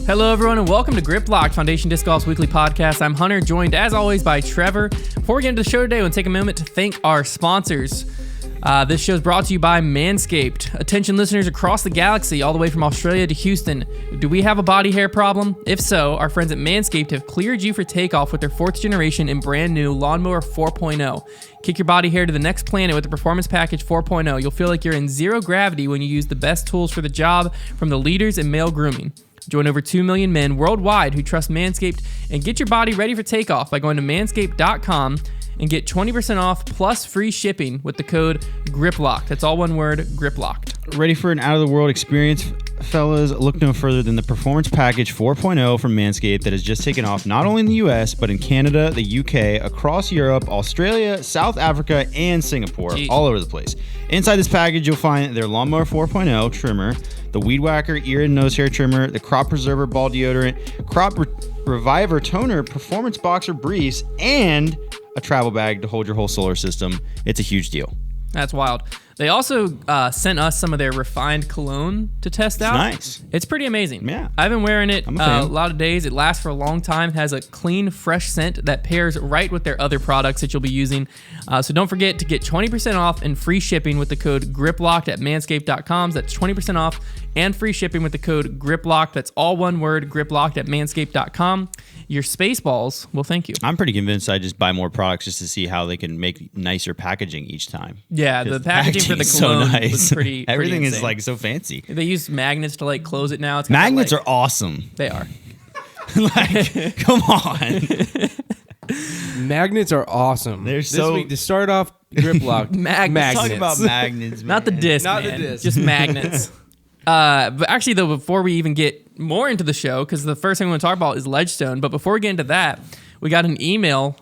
Hello, everyone, and welcome to Grip Locked, Foundation Disc Golf's weekly podcast. I'm Hunter, joined as always by Trevor. Before we get into the show today, I want to take a moment to thank our sponsors. This show is brought to you by Manscaped. Attention listeners across the galaxy, all the way from Australia to Houston. Do we have a body hair problem? If so, our friends at Manscaped have cleared you for takeoff with their 4th generation and brand new Lawnmower 4.0. Kick your body hair to the next planet with the Performance Package 4.0. You'll feel like you're in zero gravity when you use the best tools for the job from the leaders in male grooming. Join over 2 million men worldwide who trust Manscaped and get your body ready for takeoff by going to manscaped.com and get 20% off plus free shipping with the code GRIPLOCKED. That's all one word, GRIPLOCKED. Ready for an out-of-the-world experience, fellas? Look no further than the Performance Package 4.0 from Manscaped that has just taken off not only in the US, but in Canada, the UK, across Europe, Australia, South Africa, and Singapore, all over the place. Inside this package, you'll find their Lawnmower 4.0 trimmer, the Weed Whacker ear and nose hair trimmer, the Crop Preserver ball deodorant, Crop Reviver toner, Performance Boxer briefs, and a travel bag to hold your whole solar system. It's a huge deal. That's wild. They also sent us some of their refined cologne to test out. Nice. It's pretty amazing. Yeah. I've been wearing it I'm a fan. a lot of days. It lasts for a long time. It has a clean, fresh scent that pairs right with their other products that you'll be using. So don't forget to get 20% off and free shipping with the code GRIPLOCKED at manscaped.com. That's 20% off and free shipping with the code GRIPLOCKED. That's all one word, GRIPLOCKED at manscaped.com. Your Spaceballs will thank you. I'm pretty convinced I just buy more products just to see how they can make nicer packaging each time. Yeah, the packaging for the cologne was pretty Everything pretty is insane. like so fancy. They use magnets to like close it now. It's got Magnets that, are awesome. They are. Like, come on. Magnets are awesome. They're this so- week to start off Grip Lock. Magnets. Talk about magnets, man. Not the disc, Not the man. disc. Just magnets. But actually, though, before we even get more into the show, because the first thing we want to talk about is Ledgestone, but before we get into that, we got an email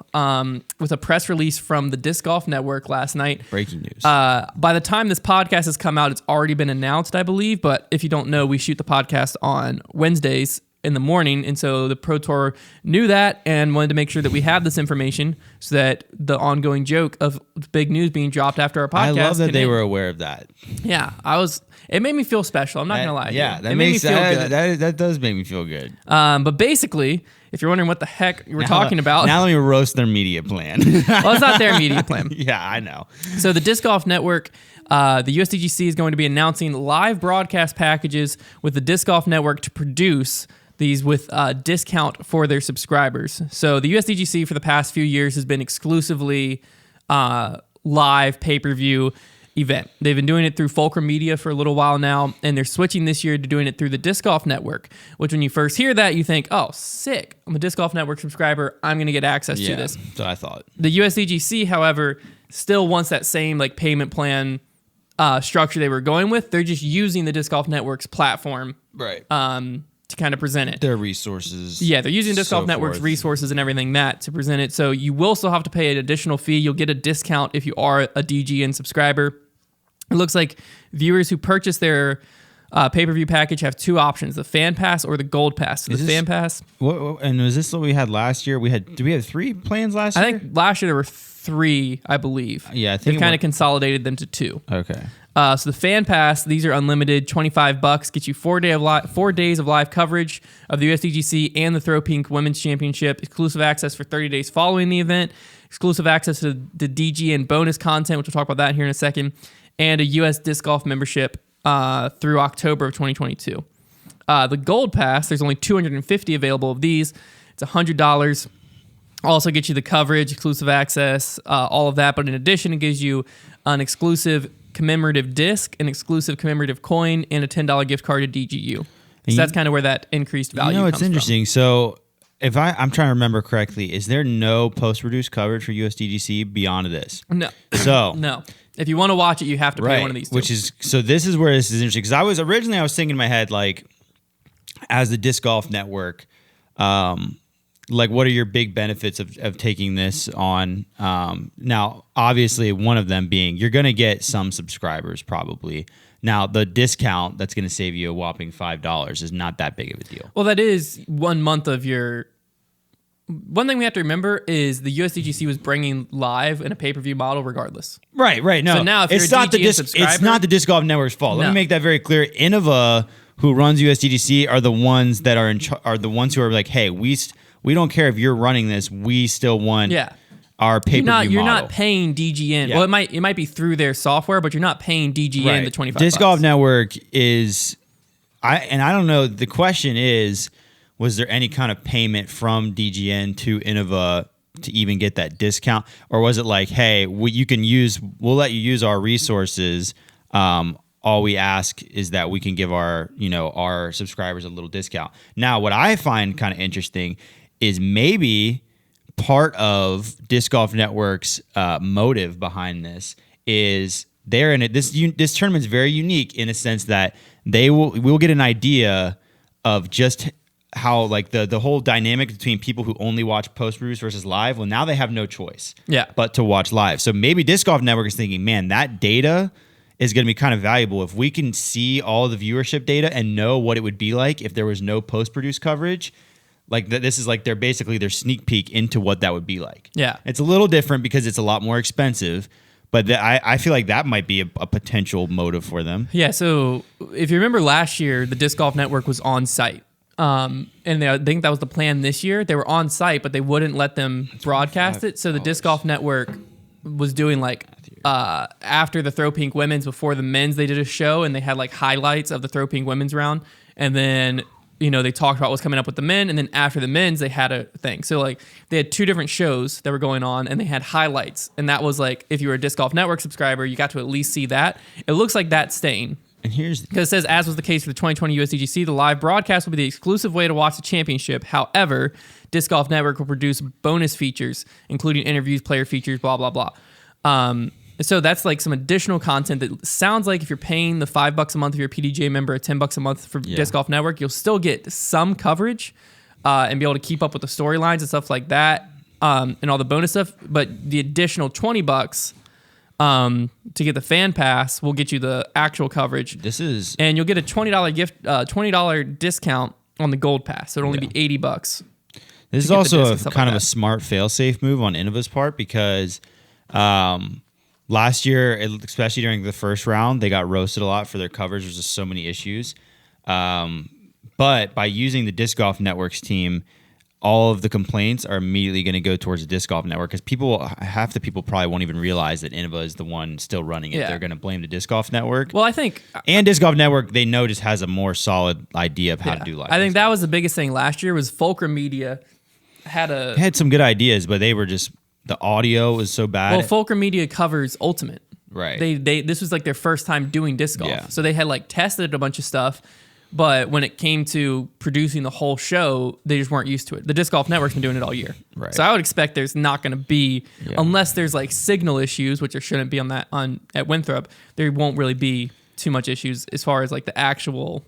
with a press release from the Disc Golf Network last night. Breaking news. By the time this podcast has come out, it's already been announced, I believe. But if you don't know, we shoot the podcast on Wednesdays in the morning. And so the Pro Tour knew that and wanted to make sure that we have this information so that the ongoing joke of big news being dropped after our podcast. I love that can they end. were aware of that. Yeah, it made me feel special. I'm not going to lie. Yeah, it that made makes me feel good. that does make me feel good. But basically, if you're wondering what the heck we're talking about, Now let me roast their media plan. well, it's not their media plan. Yeah, I know. So the Disc Golf Network, the USDGC is going to be announcing live broadcast packages with the Disc Golf Network to produce these with discount for their subscribers. So the USDGC for the past few years has been exclusively live pay-per-view event. They've been doing it through Fulcrum Media for a little while now, and they're switching this year to doing it through the Disc Golf Network, which when you first hear that, you think, oh, sick. I'm a Disc Golf Network subscriber. I'm going to get access to this. That's what I thought. The USDGC, however, still wants that same like payment plan structure they were going with. They're just using the Disc Golf Network's platform Right. to kind of present it. Their resources. Yeah, they're using Disc Golf Network's resources and everything to present it. So you will still have to pay an additional fee. You'll get a discount if you are a DGN subscriber. It looks like viewers who purchase their pay-per-view package have two options: the Fan Pass or the Gold Pass. So the Fan Pass. And was this what we had last year? Did we have 3 plans last year? I think last year there were 3, I believe. Yeah, I think they've kind of consolidated them to 2. Okay. So the Fan Pass, these are unlimited, $25, get you 4 days of live coverage of the USDGC and the Throw Pink Women's Championship, exclusive access for 30 days following the event, exclusive access to the DG and bonus content, which we'll talk about that here in a second, and a US Disc Golf membership through October of 2022. The Gold Pass, there's only 250 available of these. It's $100. Also gets you the coverage, exclusive access, all of that. But in addition, it gives you an exclusive commemorative disc, an exclusive commemorative coin, and a $10 gift card to DGU. So that's kind of where that increased value comes from. It's interesting. So if I'm trying to remember correctly, is there no post-produced coverage for USDGC beyond this? No. So No. If you want to watch it, you have to pay one of these two. This is where this is interesting, because I was thinking in my head, like, as the Disc Golf Network, like, what are your big benefits of taking this on? Now, obviously, one of them being you're going to get some subscribers probably. Now, the discount that's going to save you a whopping $5 is not that big of a deal. Well, that is 1 month of your... One thing we have to remember is the USDGC was bringing live in a pay-per-view model regardless. Right. No, So now if you're it's a not DGN subscriber... It's not the Disc Golf Network's fault. Let me make that very clear. Innova, who runs USDGC are the ones that are the ones who are like, hey, we don't care if you're running this, we still want our pay-per-view model. You're not paying DGN. Yeah. Well, it might be through their software, but you're not paying DGN the $25. Disc Golf Network is, I don't know. The question is, was there any kind of payment from DGN to Innova to even get that discount, or was it like, hey, we'll let you use our resources. All we ask is that we can give our subscribers a little discount. Now, what I find kind of interesting is maybe part of Disc Golf Network's motive behind this is they're in it. This tournament's very unique in a sense that we'll get an idea of just how like the whole dynamic between people who only watch post reviews versus live. Well, now they have no choice but to watch live. So maybe Disc Golf Network is thinking, man, that data is going to be kind of valuable if we can see all the viewership data and know what it would be like if there was no post-produced coverage. Like this is like their sneak peek into what that would be like. Yeah, it's a little different because it's a lot more expensive, but I feel like that might be a potential motive for them. Yeah. So if you remember last year, the Disc Golf Network was on site. And I think that was the plan this year. They were on site, but they wouldn't let them broadcast it. So the Disc Golf Network was doing like after the Throw Pink Women's, before the men's, they did a show and they had like highlights of the Throw Pink Women's round. And then, they talked about what's coming up with the men. And then after the men's, they had a thing. So like they had two different shows that were going on and they had highlights. And that was like, if you were a Disc Golf Network subscriber, you got to at least see that. It looks like that's staying. And here's because it says, as was the case for the 2020 USDGC, the live broadcast will be the exclusive way to watch the championship. However, Disc Golf Network will produce bonus features, including interviews, player features, blah, blah, blah. So that's like some additional content that sounds like if you're paying the $5 a month if you're a PDJ member, or $10 a month for Disc Golf Network, you'll still get some coverage and be able to keep up with the storylines and stuff like that and all the bonus stuff. But the additional $20 to get the fan pass will get you the actual coverage. And you'll get a $20 gift, $20 discount on the gold pass. So it'll only be $80. This is also kind of a smart fail-safe move on Innova's part because last year, especially during the first round, they got roasted a lot for their coverage. There's just so many issues. But by using the Disc Golf Network's team, all of the complaints are immediately going to go towards the Disc Golf Network because half the people probably won't even realize that Innova is the one still running it. Yeah. They're going to blame the Disc Golf Network. Well, I think... And Disc Golf Network, they know, just has a more solid idea of how to do live. I think that was the biggest thing last year was Fulcrum Media had some good ideas, but they were just... The audio was so bad. Well, Fulcrum Media covers Ultimate. Right. This was like their first time doing disc golf. Yeah. So they had like tested a bunch of stuff, but when it came to producing the whole show, they just weren't used to it. The Disc Golf Network's been doing it all year. Right. So I would expect there's not going to be, unless there's like signal issues, which there shouldn't be at Winthrop, there won't really be too much issues as far as like the actual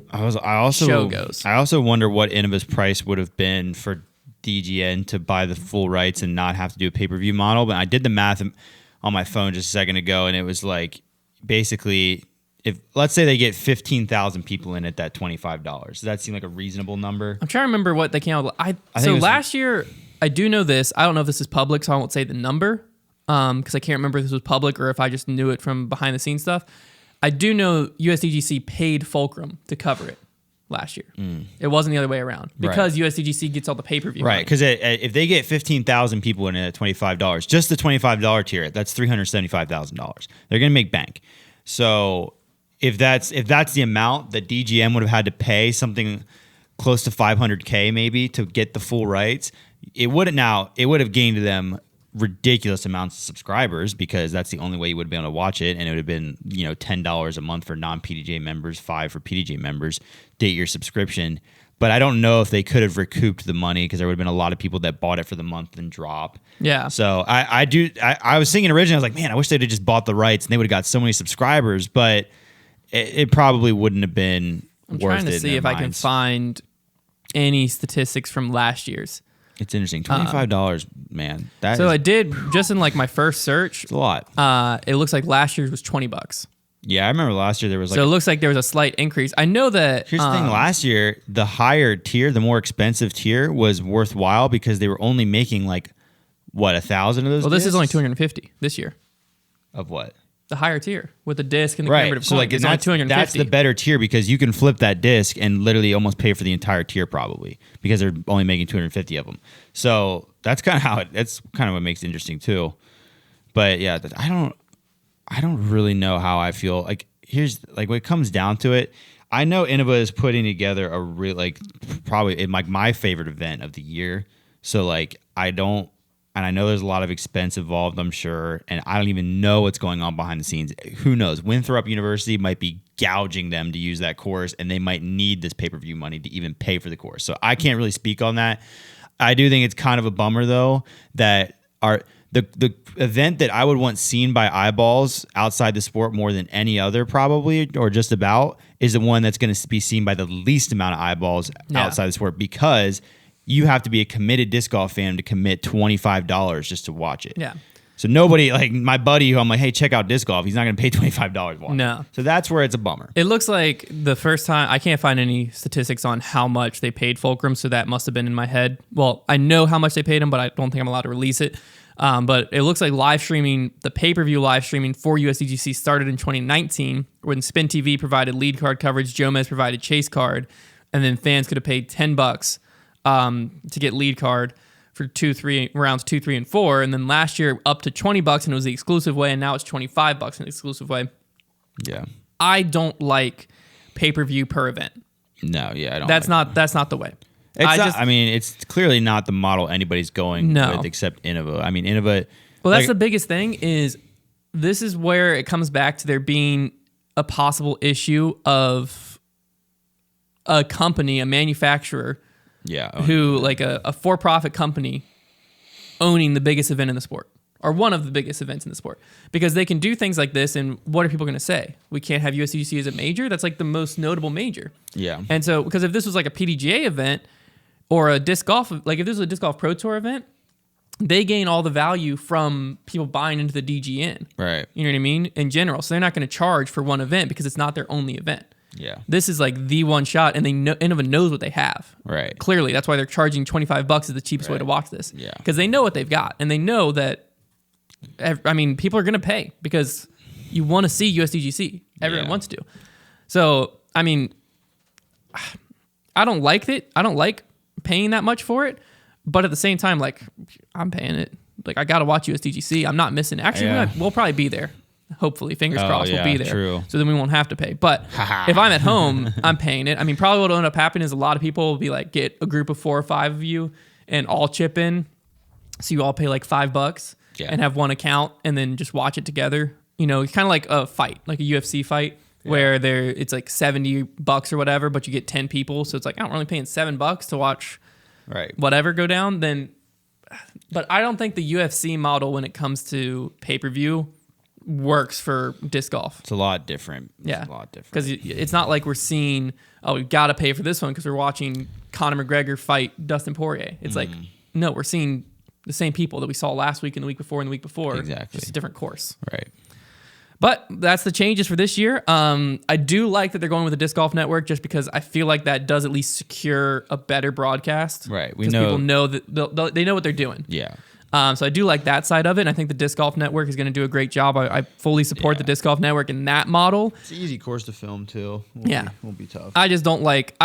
show goes. I also wonder what Innova's price would have been for DGN to buy the full rights and not have to do a pay-per-view model. But I did the math on my phone just a second ago, and it was like basically, if let's say they get 15,000 people in at that $25, does that seem like a reasonable number? I'm trying to remember what they came out with. So last year, I do know this. I don't know if this is public, so I won't say the number because I can't remember if this was public or if I just knew it from behind the scenes stuff. I do know USDGC paid Fulcrum to cover it last year. It wasn't the other way around because USDGC gets all the pay-per-view. Right, because if they get 15,000 people in at $25, just the $25 tier, that's $375,000. They're going to make bank. So if that's the amount that DGM would have had to pay, something close to $500K maybe to get the full rights, it would have gained them ridiculous amounts of subscribers because that's the only way you would be able to watch it, and it would have been $10 a month for non-PDJ members, $5 for PDJ members, date your subscription. But I don't know if they could have recouped the money because there would have been a lot of people that bought it for the month and drop. Yeah. So I was thinking originally, I was like, man, I wish they'd have just bought the rights and they would have got so many subscribers, but it probably wouldn't have been worth it. I'm trying to see if I can find any statistics from last year's. It's interesting. $25, man. I did just in like my first search. It's a lot. It looks like last year's was $20. Yeah, I remember last year there was like. So it looks like there was a slight increase. I know that. Here's the thing: last year, the higher tier, the more expensive tier, was worthwhile because they were only making like 1,000 of those. Well, this is only 250 this year. Of what? the higher tier with the disc and the Right. commemorative So coin. like It's and only that's, 250. that's the better tier because you can flip that disc and literally almost pay for the entire tier probably because they're only making 250 of them. So that's kind of that's kind of what makes it interesting too. But yeah, I don't really know how I feel. Like here's like when it comes down to it, I know Innova is putting together a real probably my favorite event of the year. So like and I know there's a lot of expense involved, I'm sure, and I don't even know what's going on behind the scenes. Who knows? Winthrop University might be gouging them to use that course, and they might need this pay-per-view money to even pay for the course. So I can't really speak on that. I do think it's kind of a bummer, though, that the event that I would want seen by eyeballs outside the sport more than any other probably, or just about, is the one that's going to be seen by the least amount of eyeballs outside the sport because you have to be a committed disc golf fan to commit $25 just to watch it. Yeah. So nobody, like my buddy who I'm like, hey, check out disc golf, he's not going to pay $25 to watch. No. So that's where it's a bummer. It looks like the first time, I can't find any statistics on how much they paid Fulcrum, so that must have been in my head. Well, I know how much they paid him, but I don't think I'm allowed to release it. But it looks like the pay-per-view live streaming for USDGC started in 2019 when Spin TV provided lead card coverage, Jomez provided chase card, and then fans could have paid $10 to get lead card for rounds 2, 3, and 4. And then last year up to $20 and it was the exclusive way, and now it's $25 in the exclusive way. Yeah. I don't like pay-per-view per event. No, yeah, I don't. That's not the way. It's clearly not the model anybody's going with except Innova. I mean, Innova. Well, that's the biggest thing is this is where it comes back to there being a possible issue of a company, a manufacturer, who like a for-profit company owning the biggest event in the sport or one of the biggest events in the sport, because they can do things like this. And what are people going to say? We can't have USDGC as a major. That's like the most notable major. Yeah. And so, because if this was like a PDGA event or a disc golf, like if this was a disc golf pro tour event, they gain all the value from people buying into the DGN. Right. You know what I mean? In general. So they're not going to charge for one event because it's not their only event. Yeah. This is like the one shot, and Innova knows what they have. Right. Clearly, that's why they're charging $25 is the cheapest way to watch this. Yeah. Because they know what they've got, and they know that, I mean, people are going to pay because you want to see USDGC. Everyone wants to. So, I mean, I don't like it. I don't like paying that much for it. But at the same time, like, I'm paying it. Like, I got to watch USDGC. I'm not missing it. Actually, we'll probably be there. Hopefully, fingers crossed, we'll be there. True. So then we won't have to pay. But if I'm at home, I'm paying it. I mean, probably what'll end up happening is a lot of people will be like, get a group of 4 or 5 of you and all chip in. So you all pay like $5 and have one account and then just watch it together. You know, it's kind of like a fight, like a UFC fight where it's like $70 or whatever, but you get 10 people. So it's like, I'm only paying $7 to watch whatever go down. But I don't think the UFC model when it comes to pay-per-view works for disc golf. It's a lot different. Because it's not like we're seeing, we've got to pay for this one because we're watching Conor McGregor fight Dustin Poirier. It's like, no, we're seeing the same people that we saw last week and the week before and the week before. Exactly. Just a different course. Right. But that's the changes for this year. I do like that they're going with the Disc Golf Network just because I feel like that does at least secure a better broadcast. Right. We know people know that they know what they're doing. Yeah. So I do like that side of it. And I think the Disc Golf Network is going to do a great job. I fully support the Disc Golf Network in that model. It's an easy course to film too. Won't be tough. I just don't like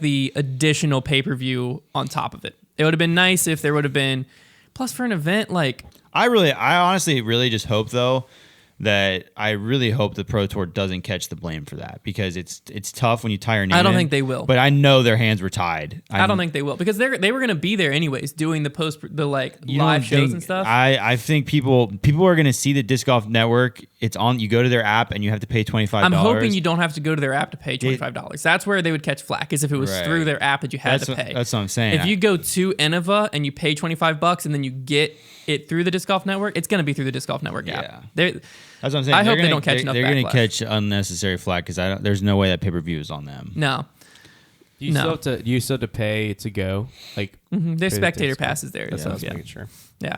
the additional pay-per-view on top of it. It would have been nice if there would have been, plus for an event like. I honestly really just hope though that I really hope the Pro Tour doesn't catch the blame for that because it's tough when you tie your name. I don't think they will. But I know their hands were tied. I don't think they will because they were going to be there anyways doing the live shows and stuff. I think people are going to see the Disc Golf Network. It's on. You go to their app and you have to pay $25. I'm hoping you don't have to go to their app to pay $25. That's where they would catch flack is if it was through their app that you had to pay. That's what I'm saying. If you go to Innova and you pay $25 and then you get it through the Disc Golf Network, it's going to be through the Disc Golf Network app. That's what I'm saying. I hope they don't catch enough backlash. They're going to catch unnecessary flack because there's no way that pay-per-view is on them. No. Do you still have to pay to go? Like there's spectator passes there. That's what I was making sure. Yeah.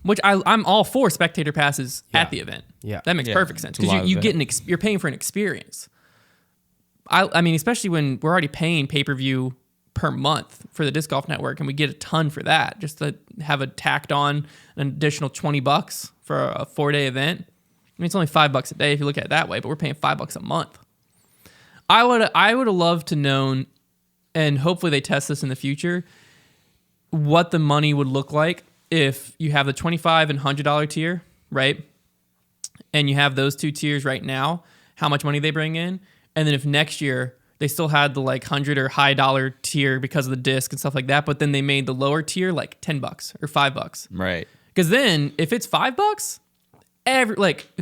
Which I'm all for spectator passes at the event. Yeah. That makes perfect sense because you're paying for an experience. I mean, especially when we're already paying pay-per-view per month for the Disc Golf Network, and we get a ton for that. Just to have tacked on an additional $20 for a 4-day event, mean, it's only $5 a day if you look at it that way, but we're paying $5 a month. I would have loved to known, and hopefully they test this in the future, what the money would look like if you have the $25 and $100 tier, right? And you have those two tiers right now, how much money they bring in. And then if next year they still had the like $100 or high dollar tier because of the disc and stuff like that, but then they made the lower tier like $10 or $5. Right. Because then if it's $5,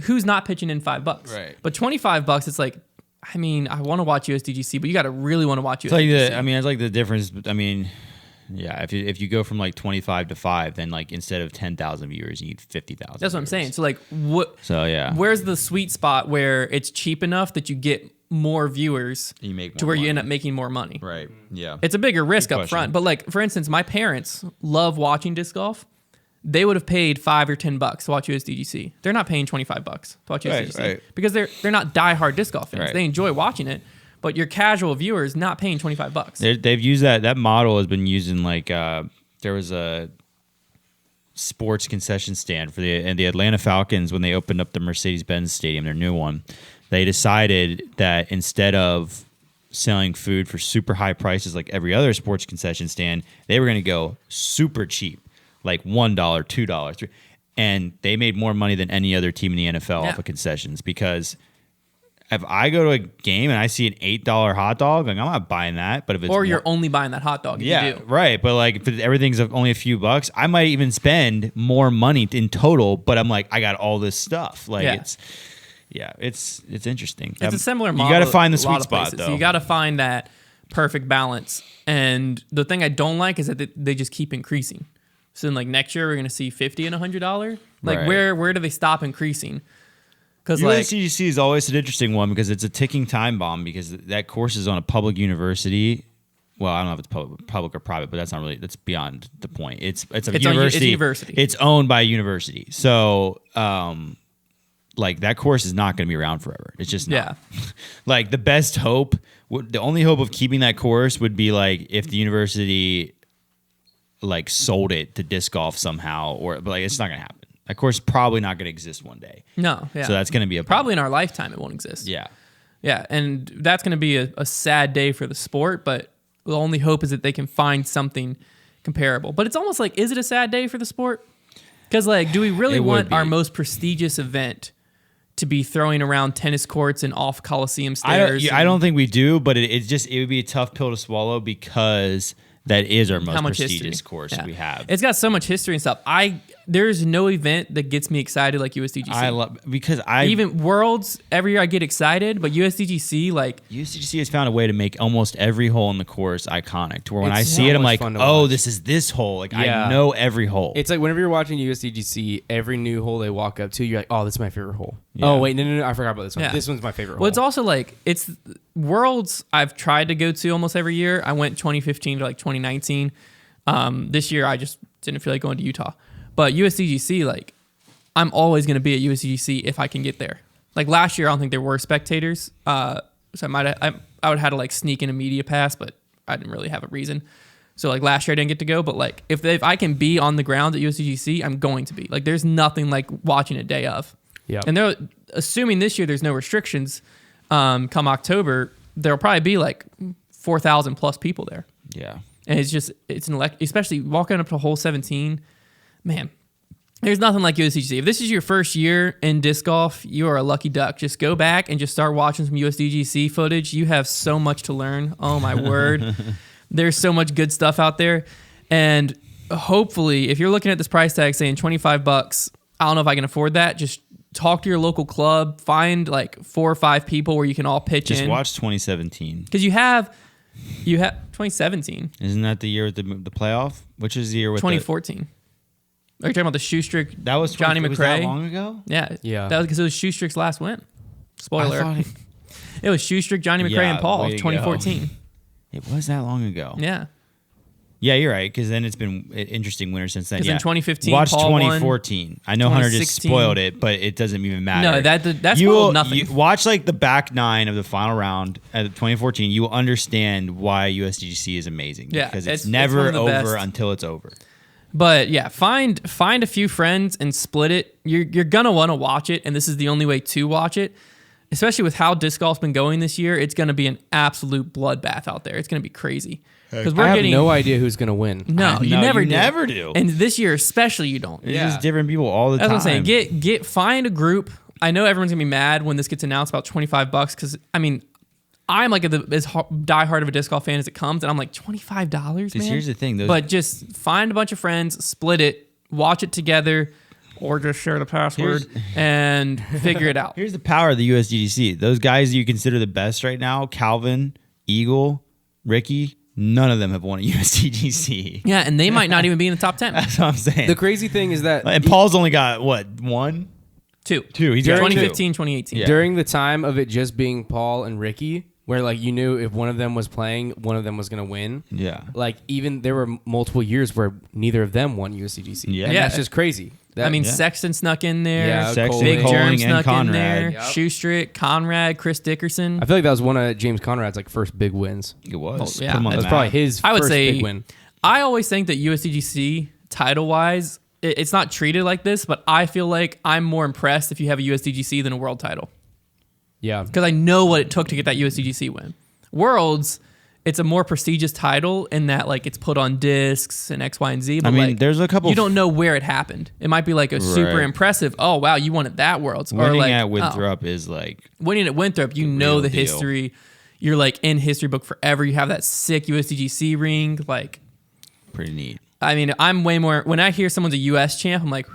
who's not pitching in $5? Right. But $25, it's like, I mean, I want to watch USDGC, but you got to really want to watch USDGC. It's like the difference. I mean, yeah, if you go from like 25 to 5, then like instead of 10,000 viewers, you need 50,000. That's what I'm saying. So like, what? So yeah, where's the sweet spot where it's cheap enough that you get more viewers you make more to where money. you end up making more money? Right. Yeah. It's a bigger risk Good up front. But like, for instance, my parents love watching disc golf. They would have paid $5 or $10 to watch USDGC. They're not paying $25 to watch USDGC because they're not diehard disc golf fans. Right. They enjoy watching it. But your casual viewer is not paying $25. They've used that model has been used in like there was a sports concession stand for the Atlanta Falcons when they opened up the Mercedes-Benz Stadium, their new one. They decided that instead of selling food for super high prices like every other sports concession stand, they were going to go super cheap, like $1, $2, $3, and they made more money than any other team in the NFL off of concessions because. If I go to a game and I see an $8 hot dog, like I'm not buying that. But if it's you're only buying that hot dog, if you do. Right. But like if everything's only a few bucks, I might even spend more money in total. But I'm like, I got all this stuff. Like it's interesting. It's a similar model. You got to find the sweet spot though. So you got to find that perfect balance. And the thing I don't like is that they just keep increasing. So then like next year we're gonna see $50 and $100. Like Right. where do they stop increasing? Because USDGC is always an interesting one because it's a ticking time bomb because that course is on a public university. Well, I don't know if it's public or private, but that's beyond the point. It's a university. It's owned by a university. So, like that course is not going to be around forever. It's just not. Yeah. Like the best hope, the only hope of keeping that course would be like if the university like sold it to disc golf somehow, but like it's not going to happen. That course is probably not going to exist one day. No, yeah. So that's going to be probably in our lifetime it won't exist. Yeah. Yeah, and that's going to be a sad day for the sport, but the only hope is that they can find something comparable. But it's almost like, is it a sad day for the sport? Because like, do we really want our most prestigious event to be throwing around tennis courts and off Coliseum stairs? I don't think we do, but it would be a tough pill to swallow because that is our most prestigious course we have. It's got so much history and stuff. There's no event that gets me excited like USDGC. Even Worlds, every year I get excited, but USDGC, USDGC has found a way to make almost every hole in the course iconic. To where when I see it, I'm like, oh, this is this hole. Like I know every hole. It's like whenever you're watching USDGC, every new hole they walk up to, you're like, oh, this is my favorite hole. Yeah. Oh wait, no, I forgot about this one. Yeah. This one's my favorite hole. Well, it's also like it's Worlds I've tried to go to almost every year. I went 2015 to like 2019. This year I just didn't feel like going to Utah. But USDGC, like, I'm always going to be at USDGC if I can get there. Like, last year, I don't think there were spectators. So I would have had to, like, sneak in a media pass, but I didn't really have a reason. So, like, last year, I didn't get to go. But, like, if I can be on the ground at USDGC, I'm going to be. Like, there's nothing like watching a day of. Yeah. And they're assuming this year there's no restrictions, come October, there'll probably be, like, 4,000 plus people there. Yeah. And it's especially walking up to hole 17. Man, there's nothing like USDGC. If this is your first year in disc golf, you are a lucky duck. Just go back and just start watching some USDGC footage. You have so much to learn. Oh, my word. There's so much good stuff out there. And hopefully, if you're looking at this price tag saying $25, I don't know if I can afford that. Just talk to your local club. Find like 4 or 5 people where you can all pitch in. Just watch 2017. Because you have 2017. Isn't that the year with the playoff? Which is the year with 2014. Are you talking about the Shoestrick? That was Johnny McRae. Was that long ago? Yeah. That was because it was Shoestrick's last win. Spoiler. It was Shoestrick, Johnny McRae, and Paul. 2014. It was that long ago. Yeah. Yeah, you're right. Because then it's been an interesting winter since then. Because in 2015, watch Paul 2014. Won. I know Hunter just spoiled it, but it doesn't even matter. No, that spoiled nothing. Watch like the back 9 of the final round at 2014. You will understand why USDGC is amazing. Yeah, because it's never over until it's over. But yeah, find a few friends and split it. You're gonna want to watch it, and this is the only way to watch it. Especially with how disc golf's been going this year, it's gonna be an absolute bloodbath out there. It's gonna be crazy because I have no idea who's gonna win. No, you never do. do. And this year especially, you don't. It's just different people all the time. That's what I'm saying. Find a group. I know everyone's gonna be mad when this gets announced about $25 because I mean, I'm like as diehard of a disc golf fan as it comes, and I'm like $25, man. Here's the thing, but just find a bunch of friends, split it, watch it together, or just share the password and figure it out. Here's the power of the USDGC. Those guys you consider the best right now, Calvin, Eagle, Ricky, none of them have won a USDGC. Yeah, and they might not even be in the top 10. That's what I'm saying. The crazy thing is that and Paul's only got what, one? Two. He's got 2015, two. 2018. Yeah. during the time of it just being Paul and Ricky, where like you knew if one of them was playing, one of them was gonna win. Yeah. Like even there were multiple years where neither of them won USDGC. Yeah. And Yeah. that's just crazy. I mean, Sexton snuck in there. Yeah, Sexton, Big Coling, Germ and snuck in Conrad. there. Yep. Shoestrick, Conrad, Chris Dickerson. I feel like that was one of James Conrad's like first big wins. It was. Oh, yeah. Put him on That the was map. probably his I would first say big win. I always think that USDGC title-wise, it's not treated like this, but I feel like I'm more impressed if you have a USDGC than a world title Yeah. because I know what it took to get that USDGC win. Worlds, it's a more prestigious title in that like it's put on discs and X, Y, and Z. But I mean, like, there's a couple. you don't know where it happened. It might be like a super Right. impressive. Oh wow, you won at that Worlds. Winning or like at Winthrop is like winning at Winthrop, you know real the deal. history. You're like in history book forever. You have that sick USDGC ring. Like, pretty neat. I mean, I'm way more. When I hear someone's a US champ, I'm like,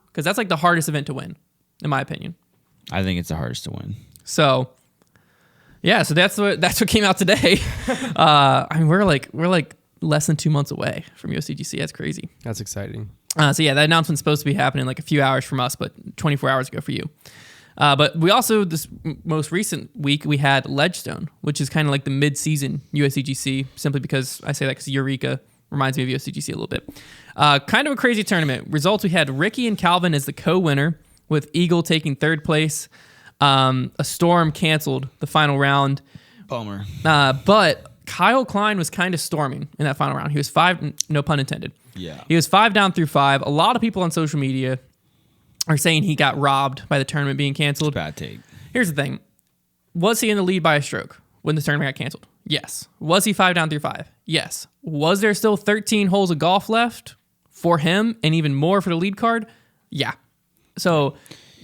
because that's like the hardest event to win, in my opinion. I think it's the hardest to win. So, yeah, so that's what came out today. I mean, we're like less than 2 months away from USDGC. That's crazy. That's exciting. So yeah, that announcement's supposed to be happening like a few hours from us, but 24 hours ago for you. But we also, this most recent week, we had Ledgestone, which is kind of like the mid-season USDGC, simply because I say that because Eureka reminds me of USDGC a little bit. Kind of a crazy tournament. Results, we had Ricky and Calvin as the co-winner, with Eagle taking third place. A storm canceled the final round. Bummer. But Kyle Klein was kind of storming in that final round. He was 5, no pun intended. Yeah. He was 5 down through 5. A lot of people on social media are saying he got robbed by the tournament being canceled. Bad take. Here's the thing. Was he in the lead by a stroke when the tournament got canceled? Yes. Was he 5 down through 5? Yes. Was there still 13 holes of golf left for him and even more for the lead card? Yeah. So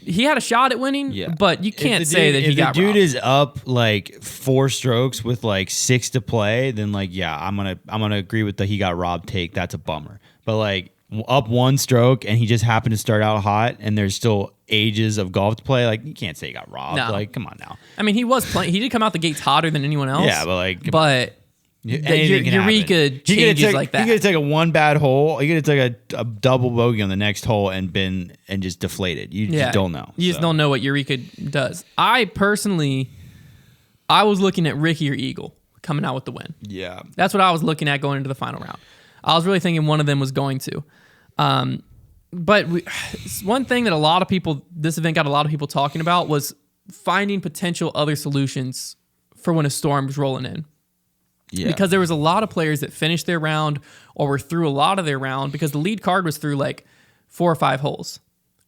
he had a shot at winning, but you can't say that he got robbed. If the dude is up like 4 strokes with like 6 to play, then like, yeah, I'm gonna agree with the he got robbed take. That's a bummer. But like up 1 stroke and he just happened to start out hot and there's still ages of golf to play, like you can't say he got robbed. No. Like, come on now. I mean, he was playing. He did come out the gates hotter than anyone else. Yeah, but like, Anything can Eureka happen. changes like that. He could have taken one bad hole. He could have taken a double bogey on the next hole and just deflated. You just don't know. You just don't know what Eureka does. I was looking at Ricky or Eagle coming out with the win. Yeah. That's what I was looking at going into the final round. I was really thinking one of them was going to. But one thing that this event got a lot of people talking about was finding potential other solutions for when a storm was rolling in. Yeah. Because there was a lot of players that finished their round or were through a lot of their round because the lead card was through like 4 or 5 holes.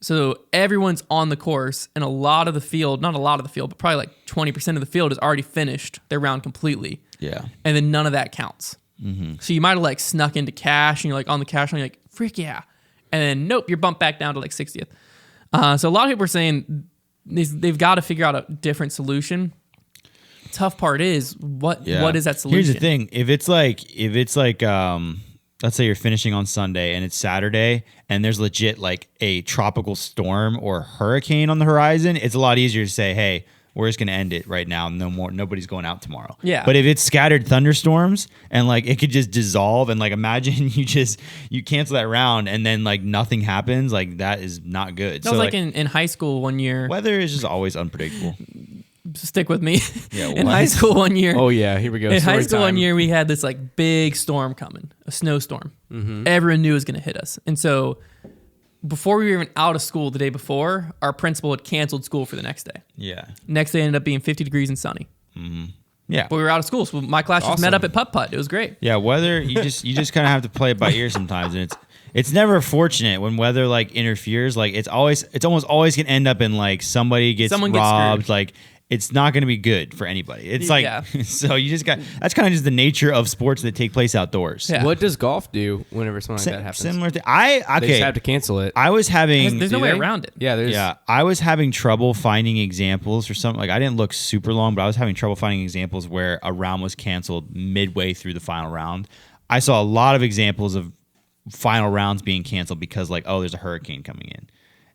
So everyone's on the course and a lot of the field, not a lot of the field, but probably like 20% of the field has already finished their round completely. Yeah. And then none of that counts. Mm-hmm. So you might have like snuck into cash and you're like on the cash and you're like, frick yeah. And then nope, you're bumped back down to like 60th. So a lot of people are saying they've got to figure out a different solution. Tough part is what is that solution? Here's the thing: if it's like let's say you're finishing on Sunday and it's Saturday and there's legit like a tropical storm or hurricane on the horizon, it's a lot easier to say, hey, we're just gonna end it right now. Nobody's going out tomorrow. Yeah. But if it's scattered thunderstorms and like it could just dissolve and like imagine you cancel that round and then like nothing happens, like that is not good. That was like in high school one year. Weather is just always unpredictable. Stick with me. Yeah, in high school one year. Oh yeah, here we go. In Story high school time. one year, we had this like big storm coming, a snowstorm. Mm-hmm. Everyone knew it was going to hit us. And so before we were even out of school the day before, our principal had canceled school for the next day. Yeah. Next day ended up being 50 degrees and sunny. Mm-hmm. Yeah. But we were out of school, so my class just met up at putt-putt. It was great. Yeah, weather, you just kind of have to play it by ear sometimes, and it's never fortunate when weather like interferes. Like it's almost always gonna end up in like someone gets robbed. Like it's not gonna be good for anybody. It's like so you just got that's kind of just the nature of sports that take place outdoors. Yeah. What does golf do whenever something like that happens? Similar thing. They just have to cancel it. I was having there's no way around it. Yeah, I was having trouble finding examples or something. Like I didn't look super long, but I was having trouble finding examples where a round was canceled midway through the final round. I saw a lot of examples of final rounds being canceled because like, oh, there's a hurricane coming in.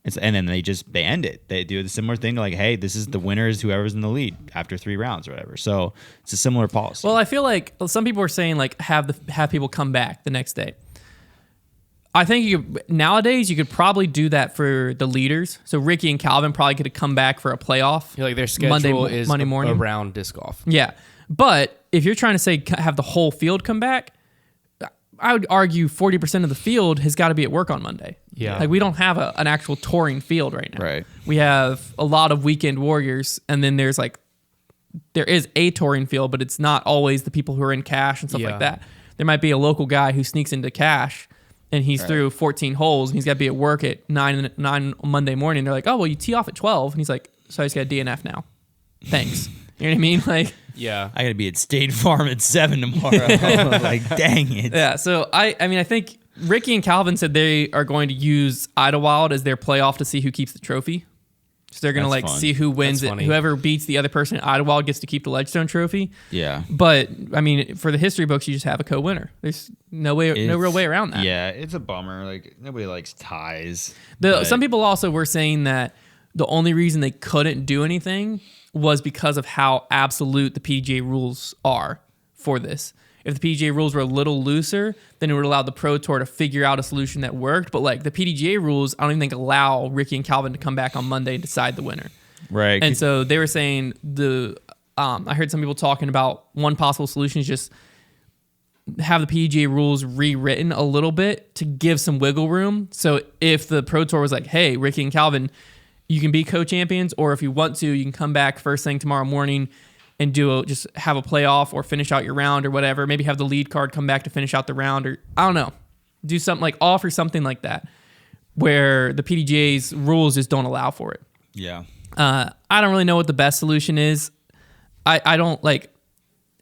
And then they end it. They do the similar thing like, hey, this is the winner is whoever's in the lead after 3 rounds or whatever. So it's a similar policy. Well, I feel like some people are saying like have people come back the next day. I think nowadays you could probably do that for the leaders. So Ricky and Calvin probably could have come back for a playoff. Like their schedule is Monday morning around disc golf. Yeah, but if you're trying to say have the whole field come back, I would argue 40% of the field has got to be at work on Monday. Yeah. Like we don't have an actual touring field right now. Right. We have a lot of weekend warriors, and then there is a touring field, but it's not always the people who are in cash and stuff like that. There might be a local guy who sneaks into cash and he's through 14 holes and he's got to be at work at 9 Monday morning. They're like, oh, well, you tee off at 12. And he's like, so I just got a DNF now. Thanks. You know what I mean? Like, yeah, I got to be at State Farm at 7 tomorrow. Like, dang it. Yeah. So I mean, I think Ricky and Calvin said they are going to use Idlewild as their playoff to see who keeps the trophy. So they're going to see who wins it. Whoever beats the other person at Idlewild gets to keep the Ledgestone trophy. Yeah. But I mean, for the history books, you just have a co-winner. There's no real way around that. Yeah, it's a bummer. Like nobody likes ties. Some people also were saying that the only reason they couldn't do anything was because of how absolute the PGA rules are for this. If the PGA rules were a little looser, then it would allow the Pro Tour to figure out a solution that worked. But like the PDGA rules, I don't even think allow Ricky and Calvin to come back on Monday and decide the winner. Right. And so they were saying I heard some people talking about one possible solution is just have the PDGA rules rewritten a little bit to give some wiggle room. So if the Pro Tour was like, hey, Ricky and Calvin, you can be co-champions, or if you want to, you can come back first thing tomorrow morning and just have a playoff or finish out your round or whatever. Maybe have the lead card come back to finish out the round, or I don't know. Do something like offer something like that where the PDGA's rules just don't allow for it. Yeah. I don't really know what the best solution is. I don't like,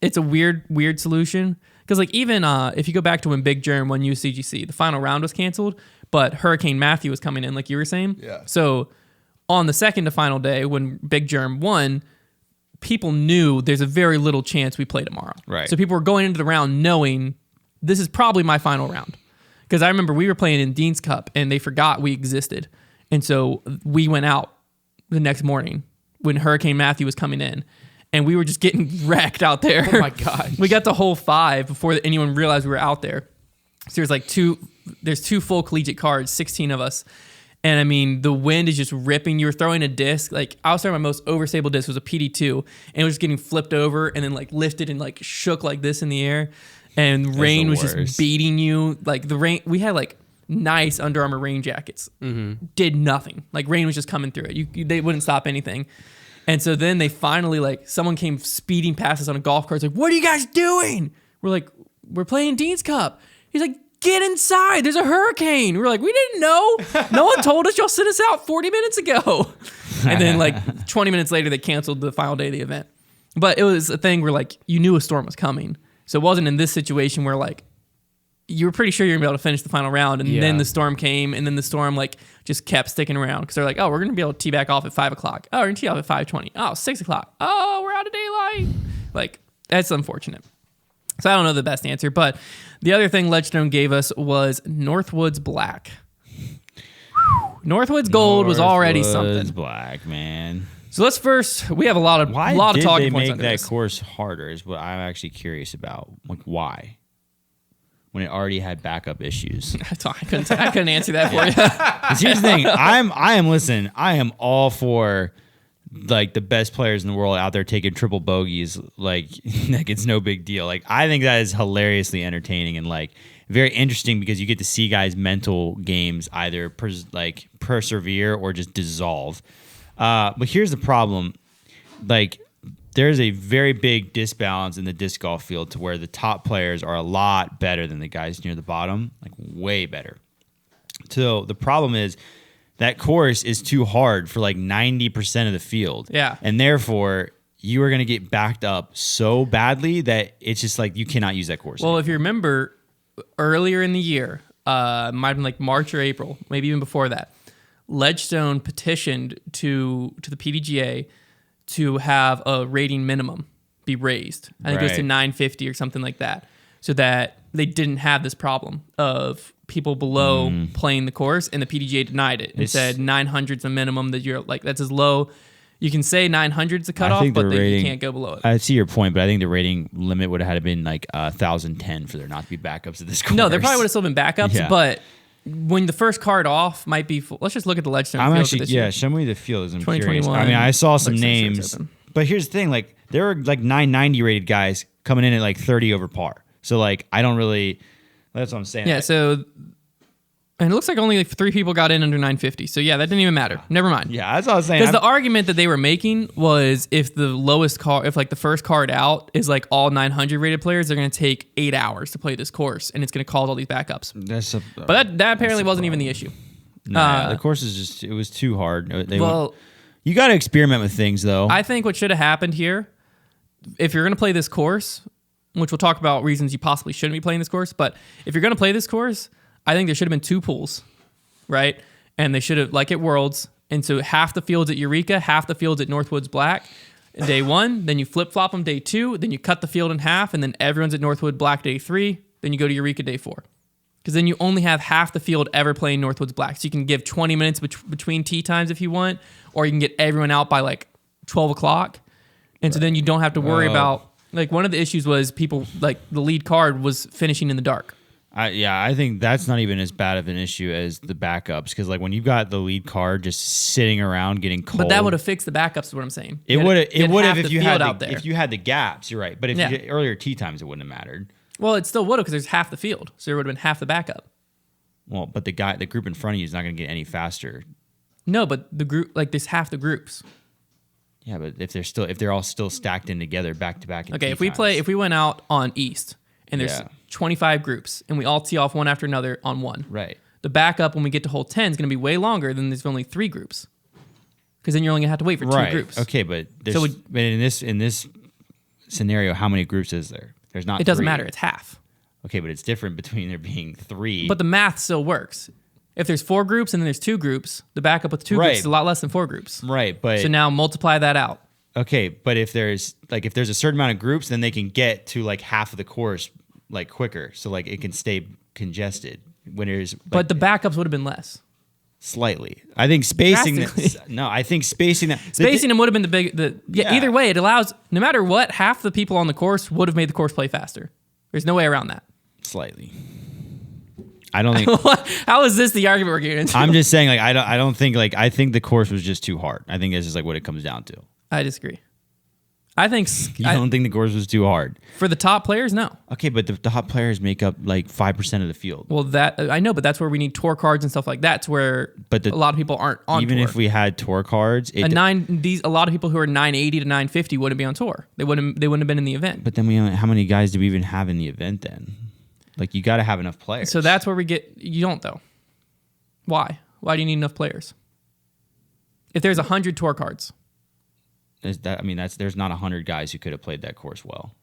it's a weird solution. Because like even if you go back to when Big Germ won USDGC, the final round was canceled, but Hurricane Matthew was coming in like you were saying. Yeah. So on the second to final day when Big Germ won, people knew there's a very little chance we play tomorrow. Right. So people were going into the round knowing this is probably my final round. Because I remember we were playing in Dean's Cup and they forgot we existed. And so we went out the next morning when Hurricane Matthew was coming in. And we were just getting wrecked out there. Oh my gosh. We got the whole 5 before anyone realized we were out there. So there's 2 full collegiate cards, 16 of us. And I mean, the wind is just ripping. You were throwing a disc. Like I was throwing my most overstable disc was a PD2, and it was just getting flipped over and then like lifted and like shook like this in the air. And rain was just beating you. Like the rain, we had like nice Under Armour rain jackets. Mm-hmm. Did nothing. Like rain was just coming through it. They wouldn't stop anything. And so then they finally like someone came speeding past us on a golf cart. It's like, what are you guys doing? We're like, we're playing Dean's Cup. He's like, get inside. There's a hurricane. We're like, we didn't know. No one told us. Y'all sent us out 40 minutes ago. And then like 20 minutes later, they canceled the final day of the event. But it was a thing where like you knew a storm was coming. So it wasn't in this situation where like you were pretty sure you were going to be able to finish the final round. And then the storm came, and then the storm like just kept sticking around because they're like, oh, we're going to be able to tee back off at 5 o'clock. Oh, we're going to tee off at 5:20. Oh, 6 o'clock. Oh, we're out of daylight. Like that's unfortunate. So I don't know the best answer, but the other thing Ledgestone gave us was Northwoods Black. Northwoods Gold was already something. Northwoods Black, man. So let's we have a lot of talking points on this. Why did they make that course harder is what I'm actually curious about. Like why? When it already had backup issues. I couldn't answer that for you. Here's the thing. I am all for like the best players in the world out there taking triple bogeys, like it's no big deal. Like I think that is hilariously entertaining and like very interesting because you get to see guys' mental games either persevere or just dissolve. But here's the problem: like there's a very big disbalance in the disc golf field to where the top players are a lot better than the guys near the bottom, like way better. So the problem is that course is too hard for like 90% of the field. Yeah. And therefore, you are going to get backed up so badly that it's just like you cannot use that course. Well, if you remember earlier in the year, might have been like March or April, maybe even before that, Ledgestone petitioned to the PDGA to have a rating minimum be raised. I think it goes to 950 or something like that, so that they didn't have this problem of people below playing the course, and the PDGA denied it and said 900 is the minimum that you're like, that's as low. You can say 900 is the cutoff, but you can't go below it. I see your point, but I think the rating limit would have had to been like 1,010 for there not to be backups at this course. No, there probably would have still been backups, but when the first card off might be full. Let's just look at the Ledgestone field actually, for this year. show me the field. I'm 2021. curious. I mean, I saw some names, but here's the thing: like there were like 990 rated guys coming in at like 30 over par. So like I don't really. That's what I'm saying. Yeah. So, and it looks like only like 3 people got in under 950. So yeah, that didn't even matter. Never mind. Yeah, that's what I was saying. Because the argument that they were making was if the lowest card, if like the first card out is like all 900 rated players, they're going to take 8 hours to play this course, and it's going to cause all these backups. But that apparently wasn't even the issue. Nah, the course is just, it was too hard. You got to experiment with things though. I think what should have happened here, if you're going to play this course, which we'll talk about reasons you possibly shouldn't be playing this course, but if you're going to play this course, I think there should have been 2 pools, right? And they should have, like at Worlds, and so half the field's at Eureka, half the field's at Northwoods Black day 1, then you flip-flop them day 2, then you cut the field in half, and then everyone's at Northwood Black day 3, then you go to Eureka day 4. Because then you only have half the field ever playing Northwoods Black. So you can give 20 minutes between tee times if you want, or you can get everyone out by like 12 o'clock. And so then you don't have to worry about, like one of the issues was people, like the lead card was finishing in the dark. I think that's not even as bad of an issue as the backups, because like when you've got the lead card just sitting around getting cold. But that would have fixed the backups. Is what I'm saying. It would have if you had the gaps. You're right, but if you did earlier tee times, it wouldn't have mattered. Well, it still would have because there's half the field, so there would have been half the backup. Well, but the group in front of you is not going to get any faster. No, but the group, like there's half the groups. Yeah, but if they're all still stacked in together back to back. Okay, if we went out on East and there's 25 groups and we all tee off one after another on one. Right. The backup when we get to hole 10 is going to be way longer than there's only 3 groups. Because then you're only going to have to wait for 2 groups. Okay, but in this scenario, how many groups is there? There's not. It doesn't 3. matter. It's half. Okay, but it's different between there being 3. But the math still works. If there's 4 groups and then there's 2 groups, the backup with 2 groups is a lot less than 4 groups. Right, but so now multiply that out. Okay, but if there's a certain amount of groups, then they can get to like half of the course like quicker, so like it can stay congested when there's. Like, but the backups would have been less. Slightly, I think spacing. I think spacing them would have been the big. Either way, it allows no matter what, half the people on the course would have made the course play faster. There's no way around that. Slightly. I don't think. How is this the argument we're getting into? I'm just saying, like I don't think like I think the course was just too hard. I think this is like what it comes down to. I disagree. I think you don't think the course was too hard for the top players. No. Okay, but the top players make up like 5% of the field. Well, that I know, but that's where we need tour cards and stuff like that. To where a lot of people aren't on. Even tour. if we had tour cards, a lot of people who are 980 to 950 wouldn't be on tour. They wouldn't have been in the event. But then how many guys do we even have in the event then? Like you got to have enough players. So that's where we get. You don't though. Why? Why do you need enough players? If there's 100 tour cards. There's not 100 guys who could have played that course well.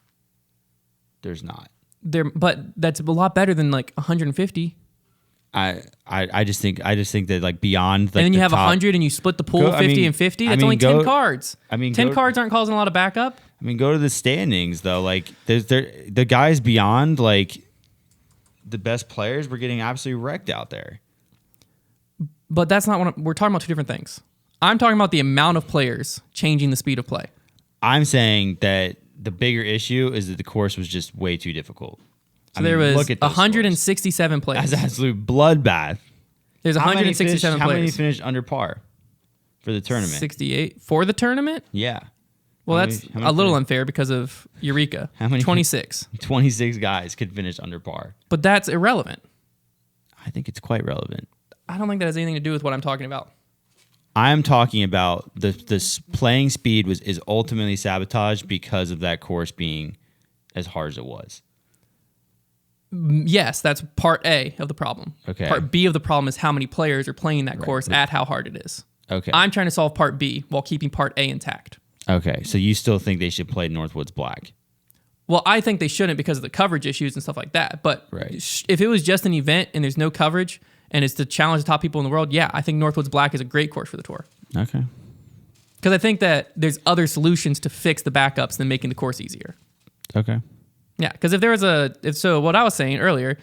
There's not. But that's a lot better than like 150. I just think that like beyond like and then you have top, 100 and you split the pool 50 and 50. That's only 10 cards. 10 cards aren't causing a lot of backup. I mean, go to the standings though. Like the guys beyond like the best players were getting absolutely wrecked out there. But that's not we're talking about 2 different things. I'm talking about the amount of players changing the speed of play. I'm saying that the bigger issue is that the course was just way too difficult. So there was 167 players. That's an absolute bloodbath. There's 167 players. How many finished under par for the tournament? 68. For the tournament? Yeah. Well, that's a little unfair because of Eureka. How many? 26. 26 guys could finish under par. But that's irrelevant. I think it's quite relevant. I don't think that has anything to do with what I'm talking about. I'm talking about this playing speed is ultimately sabotaged because of that course being as hard as it was. Yes, that's part A of the problem. Okay. Part B of the problem is how many players are playing that course at how hard it is. Okay. I'm trying to solve part B while keeping part A intact. Okay, so you still think they should play Northwoods Black? Well, I think they shouldn't because of the coverage issues and stuff like that. But if it was just an event and there's no coverage and it's to challenge the top people in the world, yeah, I think Northwoods Black is a great course for the tour. Okay. Because I think that there's other solutions to fix the backups than making the course easier. Okay. Yeah, because so what I was saying earlier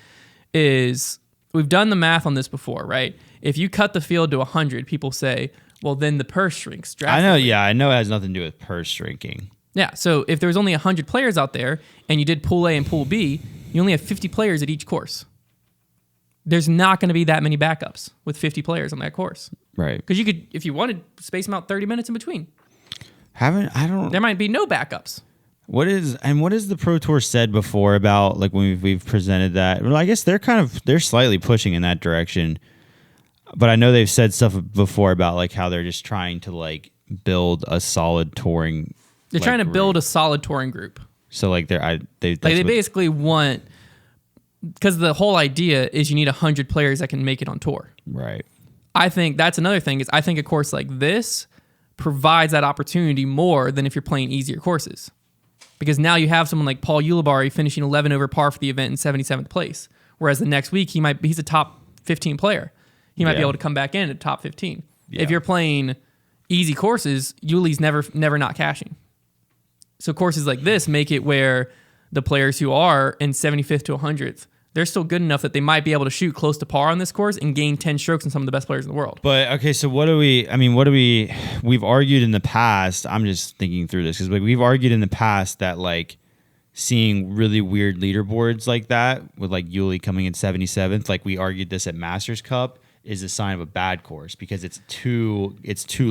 is we've done the math on this before, right? If you cut the field to 100, people say, well, then the purse shrinks drastically. I know it has nothing to do with purse shrinking. Yeah, so if there was only 100 players out there and you did Pool A and Pool B, you only have 50 players at each course. There's not going to be that many backups with 50 players on that course. Right. Because you could, if you wanted, space them out 30 minutes in between. There might be no backups. What is the Pro Tour said before about like when we've presented that? Well, I guess they're slightly pushing in that direction. But I know they've said stuff before about like how they're just trying to like build a solid touring. They're trying to build a solid touring group. So like they basically want, because the whole idea is you need 100 players that can make it on tour. Right. I think that's another thing is I think a course like this provides that opportunity more than if you're playing easier courses. Because now you have someone like Paul Ulibarri finishing 11 over par for the event in 77th place. Whereas the next week he's a top 15 player. He might be able to come back in at top 15. Yeah. If you're playing easy courses, Yuli's never not cashing. So courses like this make it where the players who are in 75th to 100th, they're still good enough that they might be able to shoot close to par on this course and gain 10 strokes in some of the best players in the world. But okay, so we've argued in the past, I'm just thinking through this, because like we've argued in the past that like seeing really weird leaderboards like that with like Yuli coming in 77th, like we argued this at Masters Cup, is a sign of a bad course because it's too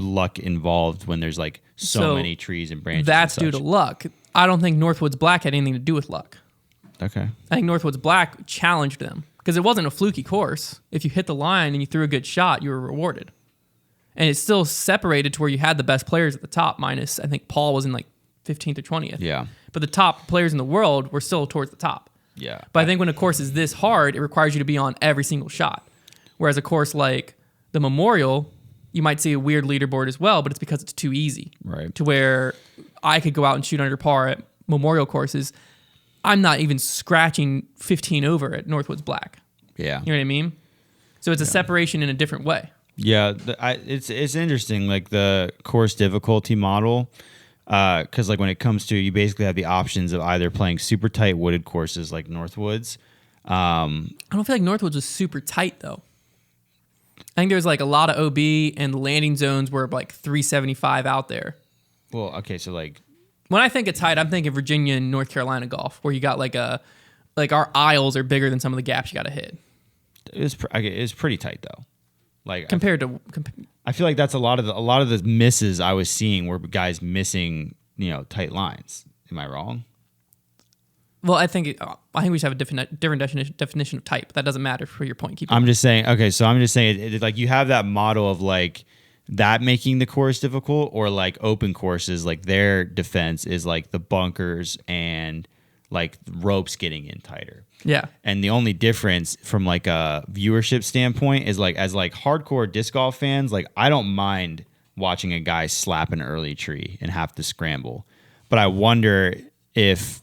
luck involved when there's like so many trees and branches. That's and due to luck. I don't think Northwoods Black had anything to do with luck. Okay. I think Northwoods Black challenged them because it wasn't a fluky course. If you hit the line and you threw a good shot, you were rewarded. And it's still separated to where you had the best players at the top, minus I think Paul was in like 15th or 20th. Yeah. But the top players in the world were still towards the top. Yeah. But I think when a course is this hard, it requires you to be on every single shot. Whereas a course like the Memorial, you might see a weird leaderboard as well, but it's because it's too easy. Right. To where I could go out and shoot under par at Memorial courses. I'm not even scratching 15 over at Northwoods Black. Yeah. You know what I mean? So it's a separation in a different way. Yeah, it's interesting, like the course difficulty model, because like when it comes to, you basically have the options of either playing super tight wooded courses like Northwoods. I don't feel like Northwoods was super tight though. I think there's like a lot of OB and the landing zones were like 375 out there. Well, okay, so like when I think of tight, I'm thinking Virginia and North Carolina golf, where you got like our aisles are bigger than some of the gaps you got to hit. It's pretty tight though. Like I feel like that's a lot of the misses I was seeing were guys missing, tight lines. Am I wrong? Well, I think we should have a different definition of tight. But that doesn't matter for your point. I'm just saying. Okay, so I'm just saying, like you have that model of like that making the course difficult, or like open courses, like their defense is like the bunkers and like ropes getting in tighter. Yeah. And the only difference from like a viewership standpoint is like, as like hardcore disc golf fans, like I don't mind watching a guy slap an early tree and have to scramble. But I wonder if,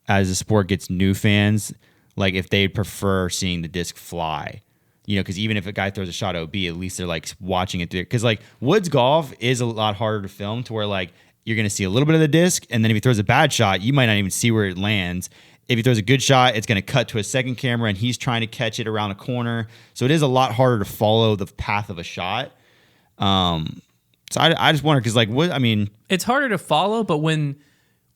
as the sport gets new fans, like if they'd prefer seeing the disc fly, because even if a guy throws a shot OB, at least they're like watching it through. Because like woods golf is a lot harder to film, to where like you're going to see a little bit of the disc, and then if he throws a bad shot, you might not even see where it lands. If he throws a good shot, it's going to cut to a second camera, and he's trying to catch it around a corner. So it is a lot harder to follow the path of a shot. So I just wonder, because like it's harder to follow, but when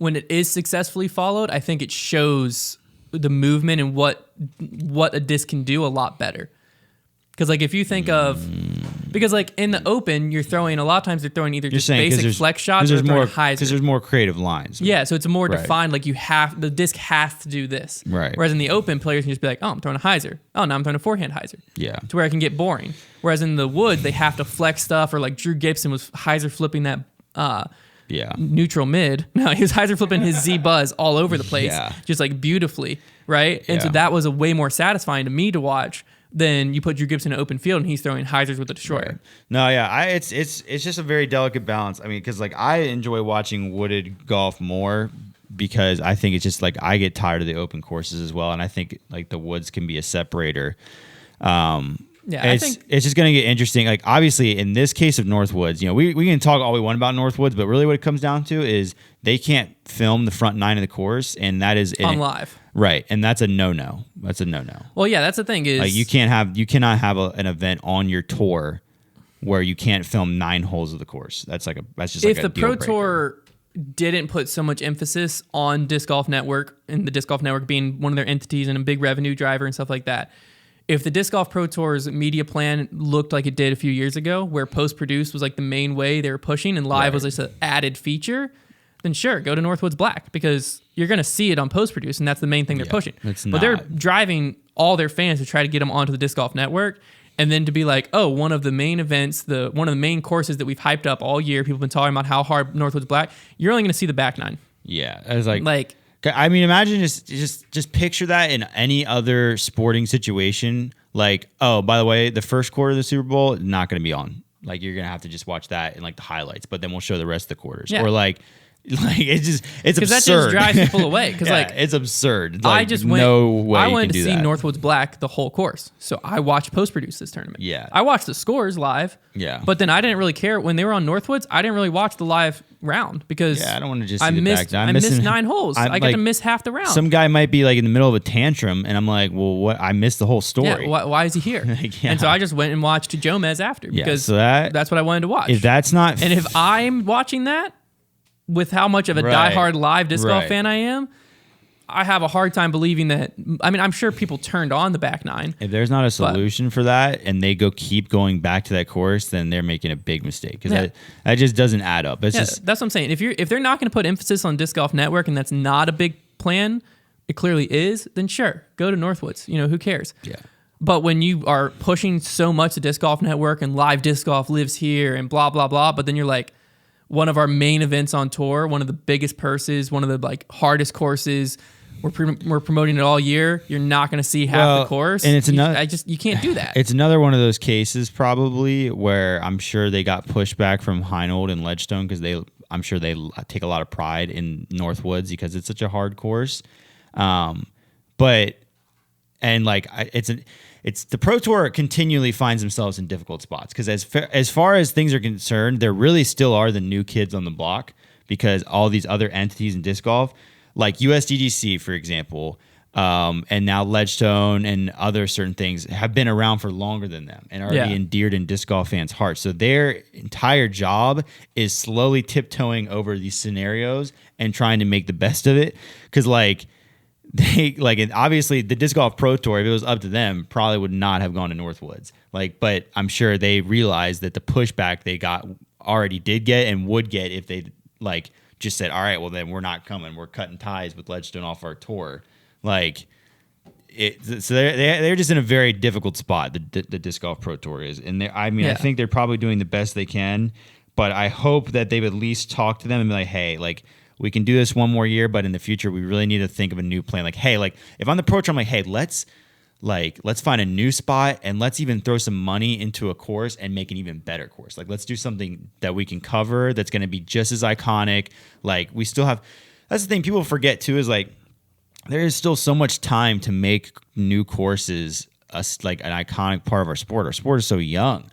it is successfully followed, I think it shows the movement and what a disc can do a lot better. Because like if you think of, Because like in the open, you're throwing a lot of times they're throwing either You're just saying basic flex shots or throwing hyzer. Because there's more creative lines. Yeah, so it's more Right. defined. Like the disc has to do this. Right. Whereas in the open, players can just be like, oh, I'm throwing a hyzer. Oh, now I'm throwing a forehand hyzer. Yeah. To where it can get boring. Whereas in the woods, they have to flex stuff, or like Drew Gibson was hyzer flipping that neutral mid. No, he was hyzer flipping his Z Buzz all over the place, just like beautifully, right? And so that was a way more satisfying to me to watch than you put Drew Gibson in an open field and he's throwing hyzers with a destroyer. Right. No, yeah, it's just a very delicate balance. I mean, because like I enjoy watching wooded golf more because I think it's just like I get tired of the open courses as well, and I think like the woods can be a separator. I think it's just going to get interesting. Like obviously in this case of Northwoods, you know, we can talk all we want about Northwoods, but really what it comes down to is they can't film the front 9 of the course, and that is on live. Right, and that's a no-no. That's a no-no. Well, yeah, that's the thing is like you cannot have an event on your tour where you can't film 9 holes of the course. That's just if like the a deal Pro breaker. Tour didn't put so much emphasis on Disc Golf Network, and the Disc Golf Network being one of their entities and a big revenue driver and stuff like that. If the Disc Golf Pro Tour's media plan looked like it did a few years ago, where post-produce was like the main way they were pushing and live was just an added feature, then sure, go to Northwoods Black, because you're going to see it on post-produce, and that's the main thing they're pushing. But they're driving all their fans to try to get them onto the Disc Golf Network, and then to be like, oh, one of the main events, one of the main courses that we've hyped up all year, people have been talking about how hard Northwoods Black, you're only going to see the back 9. Yeah, I was like I mean, imagine just picture that in any other sporting situation. Like, oh, by the way, the first quarter of the Super Bowl is not going to be on. Like, you're going to have to just watch that in like the highlights, but then we'll show the rest of the quarters. Yeah. Or like it's absurd. Because that just drives people away. Because it's absurd. I like, just went. No way I wanted to see that. Northwoods Black the whole course, so I watched post-produce this tournament. Yeah, I watched the scores live. Yeah, but then I didn't really care when they were on Northwoods. I didn't really watch the live round because I don't want to just. I missed 9 holes. I got to miss half the round. Some guy might be like in the middle of a tantrum, and I'm like, well, what? I missed the whole story. Yeah, why is he here? And so I just went and watched Jomez after because so that's what I wanted to watch. If that's not, and if I'm watching that. With how much of a diehard live disc golf fan I am, I have a hard time believing that. I mean, I'm sure people turned on the back 9. If there's not a solution for that, and they keep going back to that course, then they're making a big mistake because that just doesn't add up. It's just that's what I'm saying. If they're not going to put emphasis on Disc Golf Network, and that's not a big plan, it clearly is. Then sure, go to Northwoods. You know, who cares? Yeah. But when you are pushing so much the Disc Golf Network and live disc golf lives here and blah blah blah, but then you're like. One of our main events on tour, one of the biggest purses, one of the like hardest courses. We're promoting it all year. You're not going to see half the course, and it's you can't do that. It's another one of those cases probably where I'm sure they got pushback from Heinold and Ledgestone because I'm sure they take a lot of pride in Northwoods because it's such a hard course. It's the Pro Tour continually finds themselves in difficult spots because as far as things are concerned, there really still are the new kids on the block because all these other entities in disc golf, like USDGC, for example, and now Ledgestone and other certain things have been around for longer than them and already endeared in disc golf fans' hearts. So their entire job is slowly tiptoeing over these scenarios and trying to make the best of it because and obviously the Disc Golf Pro Tour, if it was up to them, probably would not have gone to Northwoods. But I'm sure they realized that the pushback they already did get and would get if they just said, all right, well then we're not coming. We're cutting ties with Ledgestone off our tour. So they're just in a very difficult spot. The Disc Golf Pro Tour is, and I think they're probably doing the best they can. But I hope that they would at least talk to them and be like, hey, we can do this one more year, but in the future, we really need to think of a new plan. If I'm the Pro Tour, I'm like, hey, let's find a new spot and let's even throw some money into a course and make an even better course. Let's do something that we can cover that's going to be just as iconic. We still have. That's the thing people forget too is there is still so much time to make new courses an iconic part of our sport. Our sport is so young.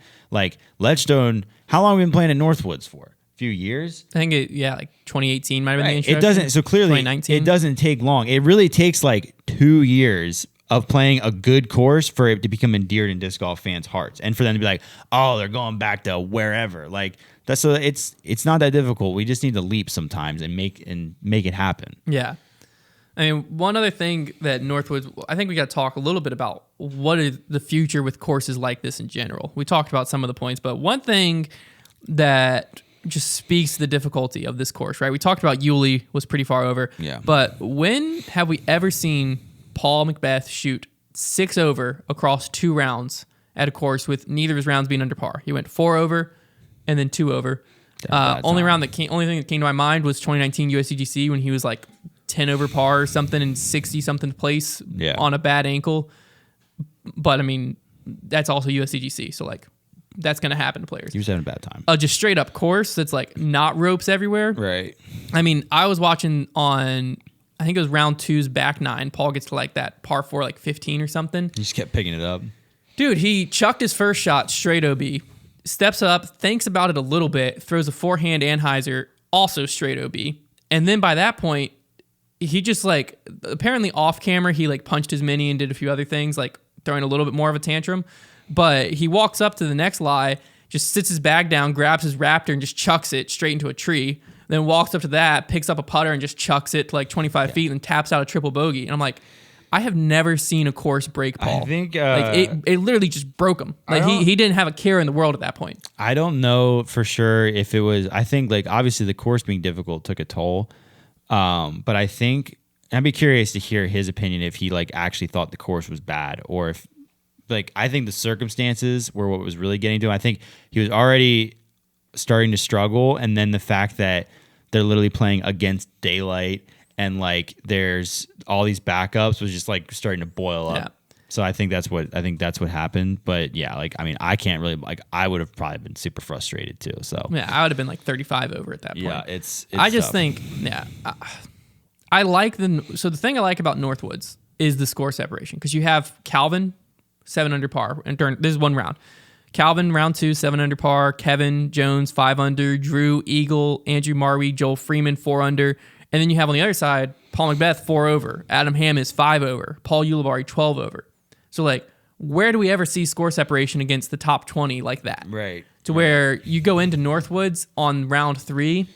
Ledgestone, how long have we been playing at Northwoods for? Few years. I think 2018 might have been the introduction. It doesn't. So clearly, 2019. It doesn't take long. It really takes 2 years of playing a good course for it to become endeared in disc golf fans' hearts, and for them to be like, oh, they're going back to wherever. It's not that difficult. We just need to leap sometimes and make it happen. Yeah. I mean, one other thing that Northwoods, I think we got to talk a little bit about what is the future with courses like this in general. We talked about some of the points, but one thing that just speaks to the difficulty of this course, right? We talked about Yulee was pretty far over. Yeah. But when have we ever seen Paul McBeth shoot 6 over across 2 rounds at a course with neither of his rounds being under par? He went 4 over and then 2 over. Only thing that came to my mind was 2019 USDGC when he was like 10 over par or something in 60 something place on a bad ankle. But I mean, that's also USDGC, so like that's gonna happen to players. He was having a bad time. Just straight up course that's like not ropes everywhere. Right. I mean, I was watching on, I think it was round 2's back 9. Paul gets to like that par 4, like 15 or something. He just kept picking it up. Dude, he chucked his first shot straight OB, steps up, thinks about it a little bit, throws a forehand Anheuser, also straight OB. And then by that point, he just like, apparently off camera, he like punched his mini and did a few other things, like throwing a little bit more of a tantrum. But he walks up to the next lie, just sits his bag down, grabs his Raptor and just chucks it straight into a tree. Then walks up to that, picks up a putter and just chucks it to like 25 feet and taps out a triple bogey. And I'm like, I have never seen a course break Paul. I think like it literally just broke him. Like he didn't have a care in the world at that point. I don't know for sure if it was. I think like obviously the course being difficult took a toll. But I think I'd be curious to hear his opinion if he like actually thought the course was bad or if like I think the circumstances were what was really getting to him. I think he was already starting to struggle, and then the fact that they're literally playing against daylight and like there's all these backups was just like starting to boil up. Yeah. So I think that's what happened. But yeah, like I mean, I can't really like I would have probably been super frustrated too. So yeah, I would have been like 35 over at that point. Yeah, it's I just tough. think I like the thing I like about Northwoods is the score separation because you have Calvin 7 under par and this is one round. Calvin round 2 7 under par. Kevin Jones 5 under. Drew Eagle, Andrew Marwee, Joel Freeman 4 under. And then you have on the other side, Paul McBeth 4 over, Adam Ham is 5 over, Paul Ulibarri 12 over. So like, where do we ever see score separation against the top 20 like that? Right. To where you go into Northwoods on round 3,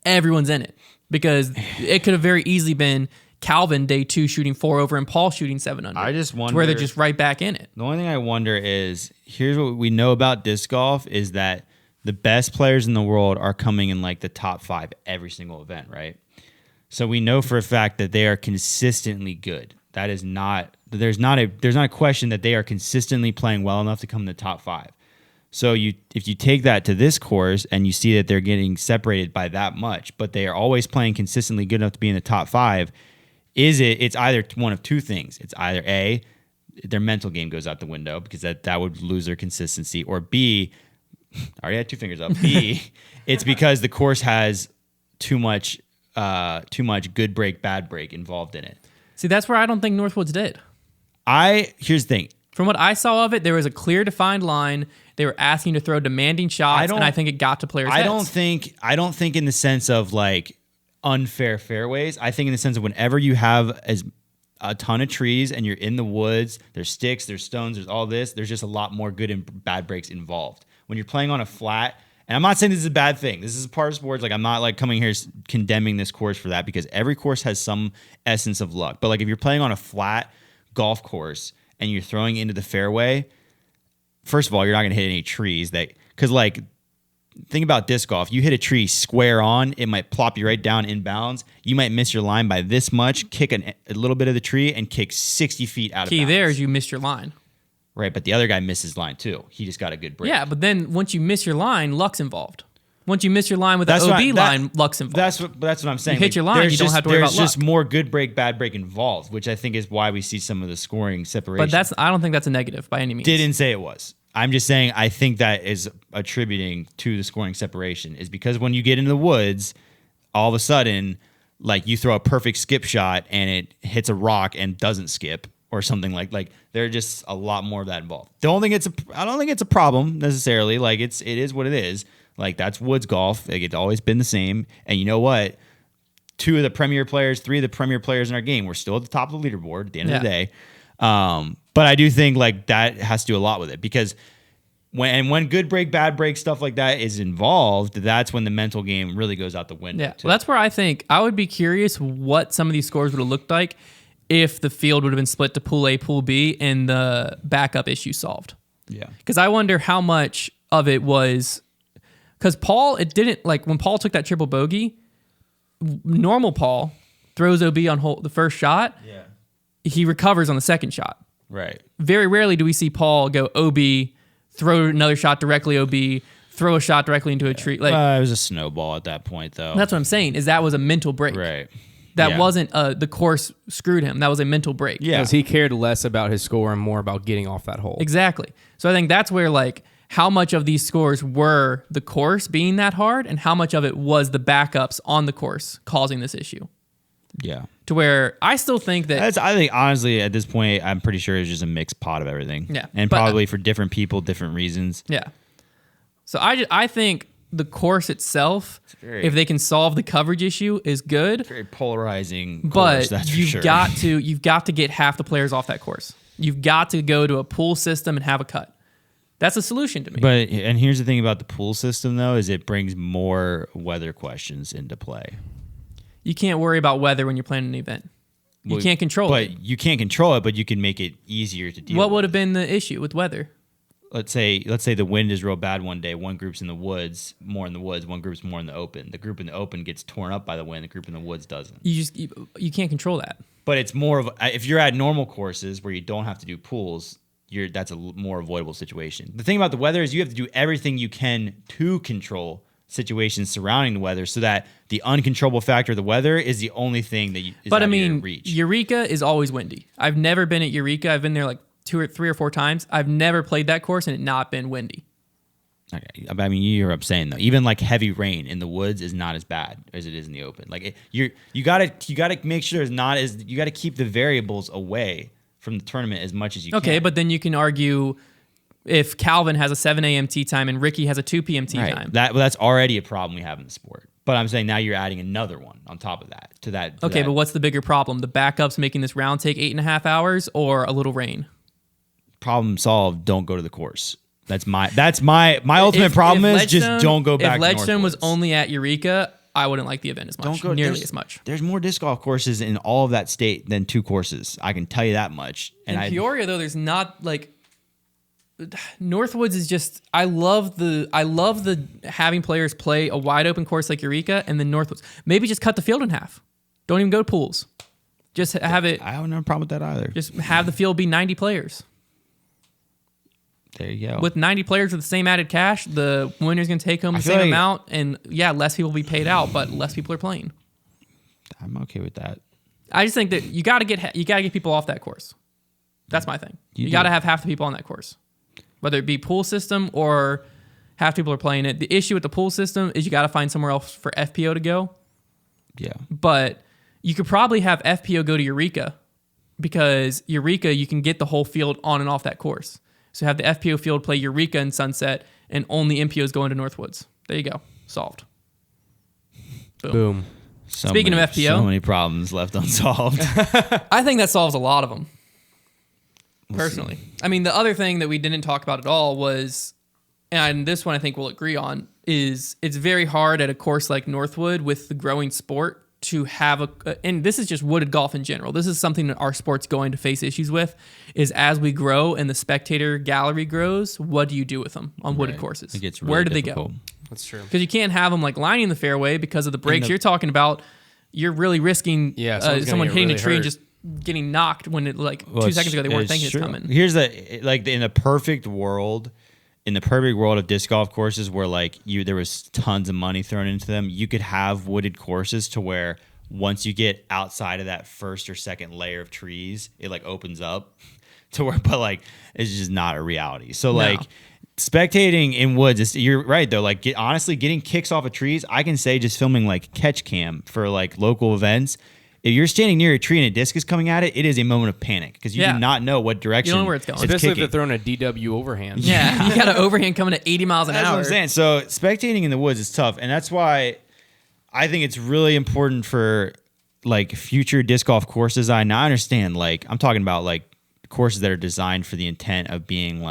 everyone's in it because it could have very easily been Calvin day 2 shooting 4 over and Paul shooting 7 under. I just wonder to where they're just right back in it. The only thing I wonder is here's what we know about disc golf is that the best players in the world are coming in like the top 5 every single event, right? So we know for a fact that they are consistently good. That is not there's not a question that they are consistently playing well enough to come in the top 5. So if you take that to this course and you see that they're getting separated by that much, but they are always playing consistently good enough to be in the top 5, it's either one of two things. It's either A, their mental game goes out the window because that would lose their consistency, or B, I already had 2 fingers up. B, it's because the course has too much good break, bad break involved in it. See, that's where I don't think Northwoods did. Here's the thing. From what I saw of it, there was a clear defined line. They were asking to throw demanding shots, and I think it got to players' heads. I don't think in the sense of like unfair fairways. I think in the sense of whenever you have a ton of trees and you're in the woods, there's sticks, there's stones, there's all this, there's just a lot more good and bad breaks involved. When you're playing on a flat, and I'm not saying this is a bad thing. This is a part of sports. Like I'm not like coming here condemning this course for that because every course has some essence of luck. But like if you're playing on a flat golf course and you're throwing into the fairway, first of all, you're not going to hit any trees because like think about disc golf. You hit a tree square on, it might plop you right down inbounds. You might miss your line by this much, kick a little bit of the tree and kick 60 feet out of bounds. Key there is you missed your line. Right, but the other guy missed his line too. He just got a good break. Yeah, but then once you miss your line, luck's involved. Once you miss your line with the OB line, luck's involved. That's what I'm saying. You hit your line, you don't have to worry about luck. There's just more good break, bad break involved, which I think is why we see some of the scoring separation. But I don't think that's a negative by any means. Didn't say it was. I'm just saying I think that is attributing to the scoring separation is because when you get into the woods, all of a sudden, like you throw a perfect skip shot and it hits a rock and doesn't skip or something like there's just a lot more of that involved. I don't think it's a problem necessarily. Like it is what it is. Like that's woods golf. Like it's always been the same. And you know what? 3 of the premier players in our game, we're still at the top of the leaderboard at the end of the day. But I do think like that has to do a lot with it because when good break, bad break, stuff like that is involved, that's when the mental game really goes out the window. Yeah, well, that's where I think I would be curious what some of these scores would have looked like if the field would have been split to Pool A, Pool B, and the backup issue solved. Yeah. Because I wonder how much of it was... Because Paul, it didn't... Like, when Paul took that triple bogey, normal Paul throws OB on the first shot. Yeah. He recovers on the second shot. Right. Very rarely do we see Paul go OB, throw another shot directly OB, throw a shot directly into a tree. Like it was a snowball at that point, though. that's what I'm saying, is that was a mental break. Right. That wasn't the course screwed him. That was a mental break. Yeah. Because he cared less about his score and more about getting off that hole. Exactly. So I think that's where, like, how much of these scores were the course being that hard and how much of it was the backups on the course causing this issue. Yeah. To where I still think that... I think, honestly, at this point, I'm pretty sure it's just a mixed pot of everything. Yeah. And probably for different people, different reasons. Yeah. So I think the course itself, if they can solve the coverage issue, is good. Very polarizing But course, that's for you've sure. you've got to get half the players off that course. You've got to go to a pool system and have a cut. That's a solution to me. But and here's the thing about the pool system, though, is it brings more weather questions into play. You can't worry about weather when you're planning an event. You can't control it. But you can't control it, but you can make it easier to deal with. What would have been the issue with weather? Let's say the wind is real bad one day. One group's in the woods, more in the woods. One group's more in the open. The group in the open gets torn up by the wind. The group in the woods doesn't. You can't control that. But it's more of if you're at normal courses where you don't have to do pools, that's a more avoidable situation. The thing about the weather is you have to do everything you can to control situations surrounding the weather, so that the uncontrollable factor of the weather is the only thing that is out of your reach. Eureka is always windy. I've never been at Eureka. I've been there like 2 or 3 or 4 times. I've never played that course and it not been windy. Okay, I mean, you hear what I'm saying though. Even like heavy rain in the woods is not as bad as it is in the open. Like you gotta make sure you gotta keep the variables away from the tournament as much as you can. Okay, but then you can argue if Calvin has a 7 a.m. tee time and Ricky has a 2 p.m. tee time. That's already a problem we have in the sport. But I'm saying now you're adding another one on top of that. Okay, but what's the bigger problem? The backups making this round take 8.5 hours or a little rain? Problem solved. Don't go to the course. That's my ultimate problem is just don't go back. If Ledgestone was only at Eureka, I wouldn't like the event as much. Don't go nearly as much. There's more disc golf courses in all of that state than 2 courses. I can tell you that much. And in Peoria though, there's not like Northwoods is just. I love the having players play a wide open course like Eureka and then Northwoods. Maybe just cut the field in half. Don't even go to pools. Just have it. I don't have a problem with that either. Just have the field be 90 players. There you go. With 90 players with the same added cash, the winner's going to take home the same amount, and less people will be paid out, but less people are playing. I'm okay with that. I just think that you got to get people off that course. That's my thing. You got to have half the people on that course, whether it be pool system or half people are playing it. The issue with the pool system is you got to find somewhere else for FPO to go. Yeah, but you could probably have FPO go to Eureka because Eureka you can get the whole field on and off that course. So have the FPO field play Eureka and Sunset, and only MPOs go into Northwoods. There you go. Solved. Boom. Speaking of FPO. So many problems left unsolved. I think that solves a lot of them, personally. I mean, the other thing that we didn't talk about at all was, and this one I think we'll agree on, is it's very hard at a course like Northwood with the growing sport to have and this is just wooded golf in general. This is something that our sport's going to face issues with, is as we grow and the spectator gallery grows, what do you do with them on wooded courses? It gets really Where do difficult. they go? That's true. Because you can't have them like lining the fairway because of the breaks you're talking about. You're really risking someone hitting a tree and just getting knocked when it 2 seconds ago they weren't thinking it's coming. Here's in the perfect world. In the perfect world of disc golf courses where there was tons of money thrown into them, you could have wooded courses to where once you get outside of that first or second layer of trees, it opens up to where, but it's just not a reality. So spectating in woods, you're right though. Honestly, getting kicks off of trees, I can say just filming catch cam for local events. If you're standing near a tree and a disc is coming at it, it is a moment of panic because you do not know what direction. You don't know where it's going. Especially if they're throwing a DW overhand. Yeah, you got an overhand coming at 80 miles an hour. That's what I'm saying. So spectating in the woods is tough, and that's why I think it's really important for future disc golf course design. Now I understand, I'm talking about courses that are designed for the intent of being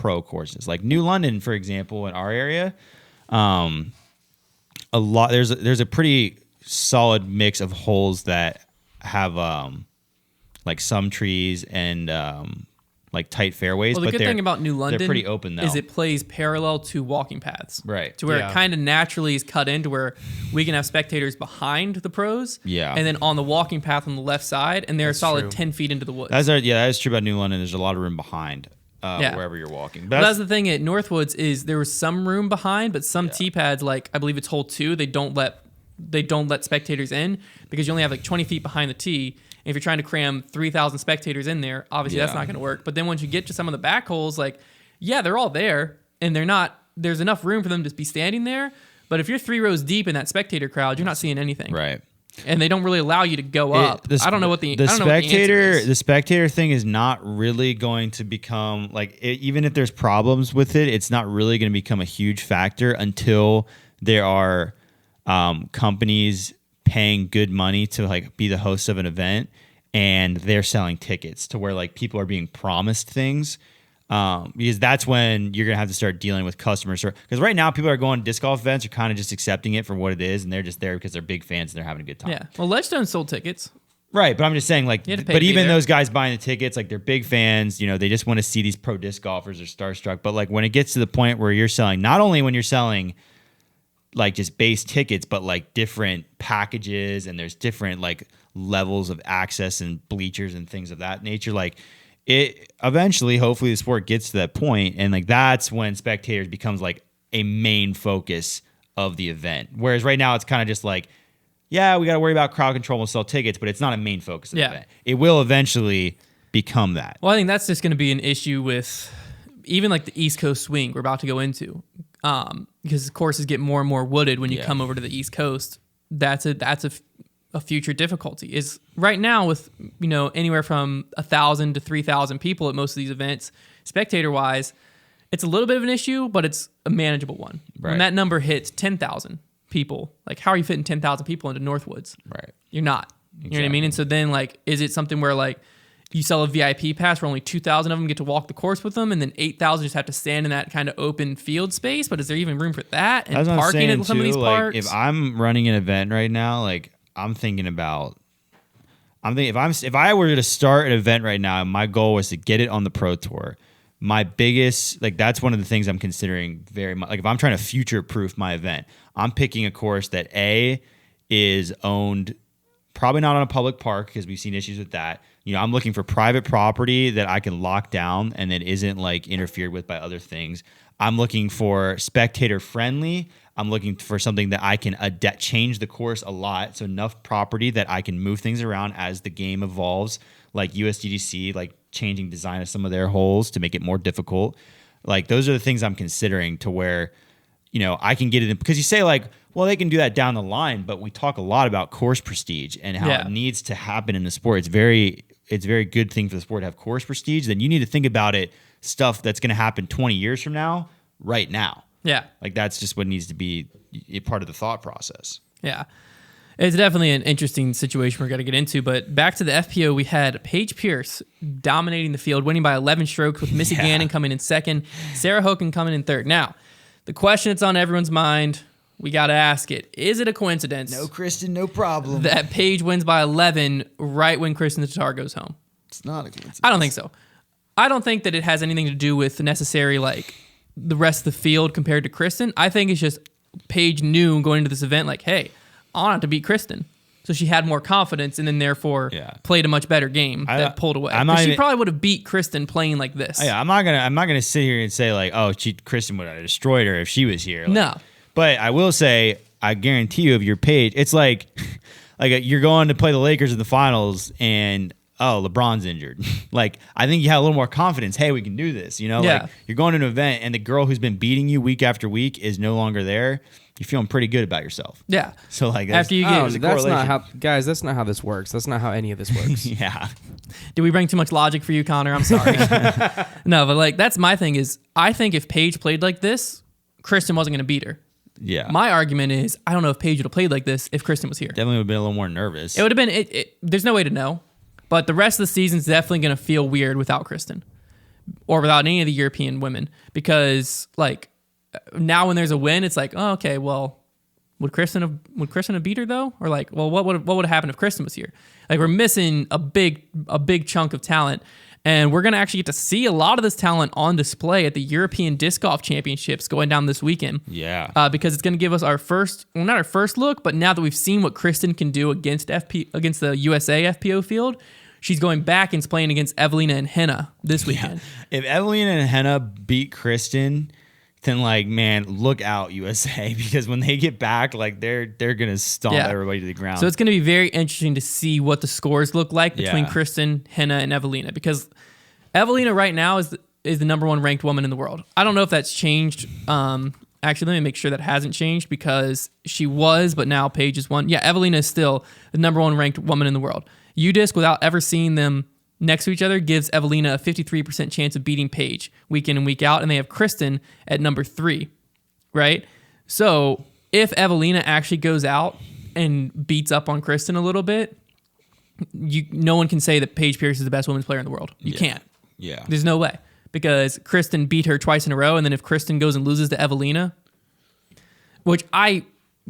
pro courses. Like New London, for example, in our area, there's a pretty solid mix of holes that have like some trees and like tight fairways. Well, the good thing about New London they're pretty open though. is it plays parallel to walking paths. Right. To where it kind of naturally is cut into where we can have spectators behind the pros. Yeah. And then on the walking path on the left side, and they're a solid true. 10 feet into the woods. that is true about New London. There's a lot of room behind wherever you're walking. But Well, that's the thing at Northwoods is there was some room behind, but some tee pads, like I believe it's hole 2, they don't let spectators in because you only have like 20 feet behind the tee. And if you're trying to cram 3,000 spectators in there, obviously that's not going to work. But then once you get to some of the back holes, like, yeah, they're all there and there's enough room for them to be standing there. But if you're 3 rows deep in that spectator crowd, you're not seeing anything. right. And they don't really allow you to go up. I don't know what the spectator answer is. the spectator thing is not really going to become like even if there's problems with it, it's not really going to become a huge factor until there are companies paying good money to like be the host of an event and they're selling tickets to where like people are being promised things. Because that's when you're going to have to start dealing with customers. Because right now, people are going to disc golf events are kind of just accepting it for what it is, and they're just there because they're big fans and they're having a good time. Yeah. Well, Ledgestone sold tickets. Right, but I'm just saying, like, You had to pay but to be even there. those guys buying the tickets, like, they're big fans. You know, they just want to see these pro disc golfers. They're starstruck. But like, when it gets to the point where you're selling, not only when you're selling like just base tickets, but like different packages, and there's different like levels of access and bleachers and things of that nature, like. It eventually, hopefully, the sport gets to that point, and like that's when spectators becomes like a main focus of the event. Whereas right now, it's kind of just like, yeah, we got to worry about crowd control. We'll sell tickets, but it's not a main focus of the event. It will eventually become that. Well, I think that's just going to be an issue with even like the East Coast swing we're about to go into, because courses get more and more wooded when you come over to the East Coast. That's a future difficulty is right now with, you know, anywhere from 1,000 to 3,000 people at most of these events, spectator wise, it's a little bit of an issue, but it's a manageable one. Right. When that number hits 10,000 people, like how are you fitting 10,000 people into Northwoods? Right. You're not. You know what I mean? And so then like, is it something where like you sell a VIP pass where only 2,000 of them get to walk the course with them, and then 8,000 just have to stand in that kind of open field space? But is there even room for that? And That's what I'm parking saying, at some of these too. parks? Like, if I'm running an event right now, like I'm thinking if I were to start an event right now, my goal was to get it on the pro tour. My biggest, like, that's one of the things I'm considering very much. Like, if I'm trying to future proof my event, I'm picking a course that A is owned, probably not on a public park because we've seen issues with that. You know, I'm looking for private property that I can lock down and that isn't like interfered with by other things. I'm looking for spectator friendly. I'm looking for something that I can change the course a lot. So enough property that I can move things around as the game evolves, like USDGC, like changing design of some of their holes to make it more difficult. Like those are the things I'm considering to where, you know, I can get it in, because you say like, well, they can do that down the line, but we talk a lot about course prestige and how it needs to happen in the sport. It's very good thing for the sport to have course prestige. Then you need to think about it, stuff that's going to happen 20 years from now, right now. Yeah. Like that's just what needs to be a part of the thought process. Yeah. It's definitely an interesting situation we're going to get into. But back to the FPO, we had Paige Pierce dominating the field, winning by 11 strokes, with Missy Gannon coming in second, Sarah Hogan coming in third. Now, the question that's on everyone's mind, we got to ask it. Is it a coincidence? No, Kristen, no problem. That Paige wins by 11 right when Kristen Tatar goes home? It's not a coincidence. I don't think so. I don't think that it has anything to do with necessary, like, the rest of the field compared to Kristen. I think it's just Paige knew going into this event, like, hey, I want to beat Kristen. So she had more confidence and then therefore played a much better game that pulled away. She probably would have beat Kristen playing like this. Yeah, I'm not gonna sit here and say like, oh, Kristen would have destroyed her if she was here. Like, no. But I will say, I guarantee you, if you're Paige, it's like you're going to play the Lakers in the finals and LeBron's injured. Like, I think you have a little more confidence. Hey, we can do this. You know, like you're going to an event and the girl who's been beating you week after week is no longer there. You're feeling pretty good about yourself. Yeah. So like, after you get that's not how, guys. That's not how this works. That's not how any of this works. Yeah. Did we bring too much logic for you, Connor? I'm sorry. No, but like that's my thing is I think if Paige played like this, Kristen wasn't going to beat her. Yeah. My argument is I don't know if Paige would have played like this if Kristen was here. Definitely would have been a little more nervous. It would have been. There's no way to know. But the rest of the season's definitely going to feel weird without Kristen. or without any of the European women, because like now when there's a win, it's like, oh, okay, well, would Kristen have beat her though? Or like, well, what would have happened if Kristen was here? Like we're missing a big chunk of talent. And we're going to actually get to see a lot of this talent on display at the European Disc Golf Championships going down this weekend. Yeah. Because it's going to give us our first, well, not our first look, but now that we've seen what Kristen can do against the USA FPO field, she's going back and playing against Evelina and Henna this weekend. If Evelina and Henna beat Kristen, then like, man, look out, USA, because when they get back, like they're gonna stomp everybody to the ground. So it's gonna be very interesting to see what the scores look like between Kristen, Henna, and Evelina, because Evelina right now is the number one ranked woman in the world. I don't know if that's changed. Actually, let me make sure that hasn't changed, because she was, but now Paige is one. Yeah, Evelina is still the number one ranked woman in the world. UDisc, without ever seeing them next to each other, gives Evelina a 53% chance of beating Paige week in and week out, and they have Kristen at number 3, right? So if Evelina actually goes out and beats up on Kristen a little bit, no one can say that Paige Pierce is the best women's player in the world. You can't. Yeah. There's no way, because Kristen beat her twice in a row, and then if Kristen goes and loses to Evelina, which